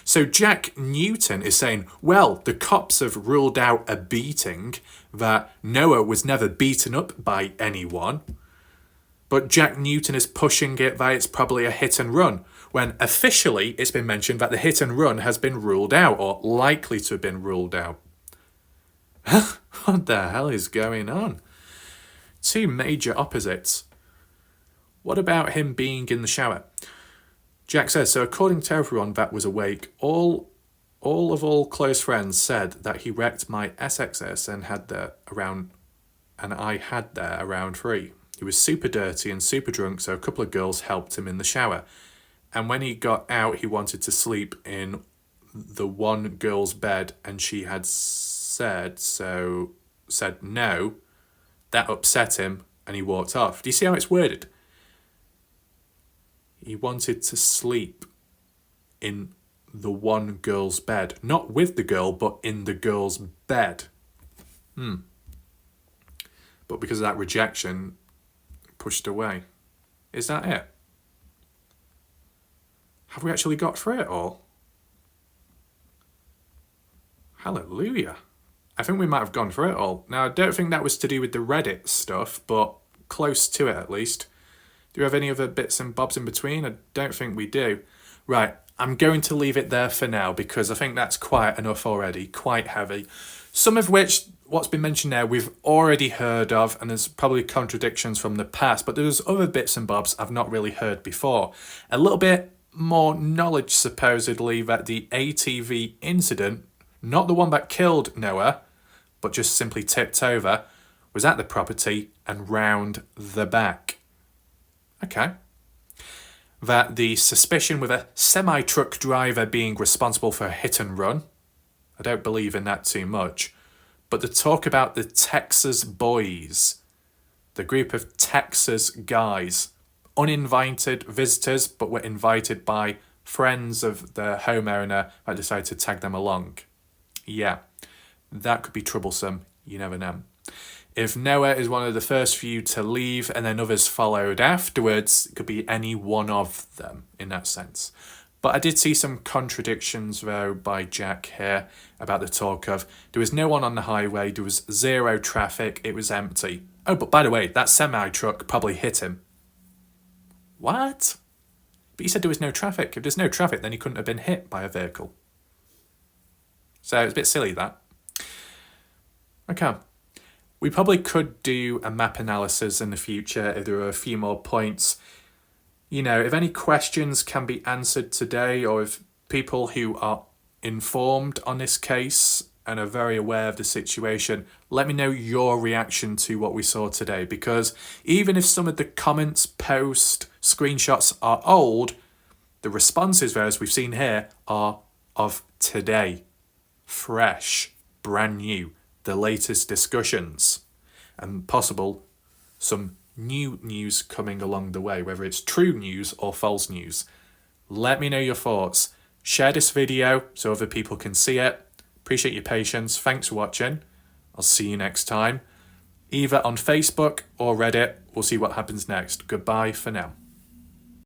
[SPEAKER 1] So Jack Newton is saying, well, the cops have ruled out a beating, that Noah was never beaten up by anyone. But Jack Newton is pushing it that it's probably a hit and run, when officially it's been mentioned that the hit and run has been ruled out, or likely to have been ruled out. What the hell is going on? Two major opposites. What about him being in the shower? Jack says, so according to everyone that was awake, all close friends said that he wrecked my SXS and I had there around 3. He was super dirty and super drunk, so a couple of girls helped him in the shower. And when he got out, he wanted to sleep in the one girl's bed, and she had said no. That upset him, and he walked off. Do you see how it's worded? He wanted to sleep in the one girl's bed. Not with the girl, but in the girl's bed. But because of that rejection, pushed away. Is that it? Have we actually got through it all? Hallelujah. I think we might have gone through it all. Now, I don't think that was to do with the Reddit stuff, but close to it at least. Do we have any other bits and bobs in between? I don't think we do. Right, I'm going to leave it there for now because I think that's quite enough already, quite heavy. Some of which, what's been mentioned now, we've already heard of, and there's probably contradictions from the past, but there's other bits and bobs I've not really heard before. A little bit more knowledge, supposedly, that the ATV incident, not the one that killed Noah, but just simply tipped over, was at the property and round the back. Okay. That the suspicion with a semi-truck driver being responsible for a hit and run, I don't believe in that too much, but the talk about the Texas boys, the group of Texas guys, uninvited visitors, but were invited by friends of the homeowner that decided to tag them along. Yeah, that could be troublesome. You never know. If Noah is one of the first few to leave and then others followed afterwards, it could be any one of them in that sense. But I did see some contradictions though by Jack here about the talk of there was no one on the highway, there was zero traffic, it was empty. Oh, but by the way, that semi-truck probably hit him. What? But you said there was no traffic. If there's no traffic, then he couldn't have been hit by a vehicle. So it's a bit silly, that. Okay. We probably could do a map analysis in the future if there are a few more points. You know, if any questions can be answered today, or if people who are informed on this case and are very aware of the situation, let me know your reaction to what we saw today. Because even if some of the comments, posts, screenshots are old, the responses, as we've seen here, are of today. Fresh, brand new, the latest discussions, and possible some new news coming along the way, whether it's true news or false news. Let me know your thoughts. Share this video so other people can see it. Appreciate your patience. Thanks for watching. I'll see you next time, either on Facebook or Reddit. We'll see what happens next. Goodbye for now.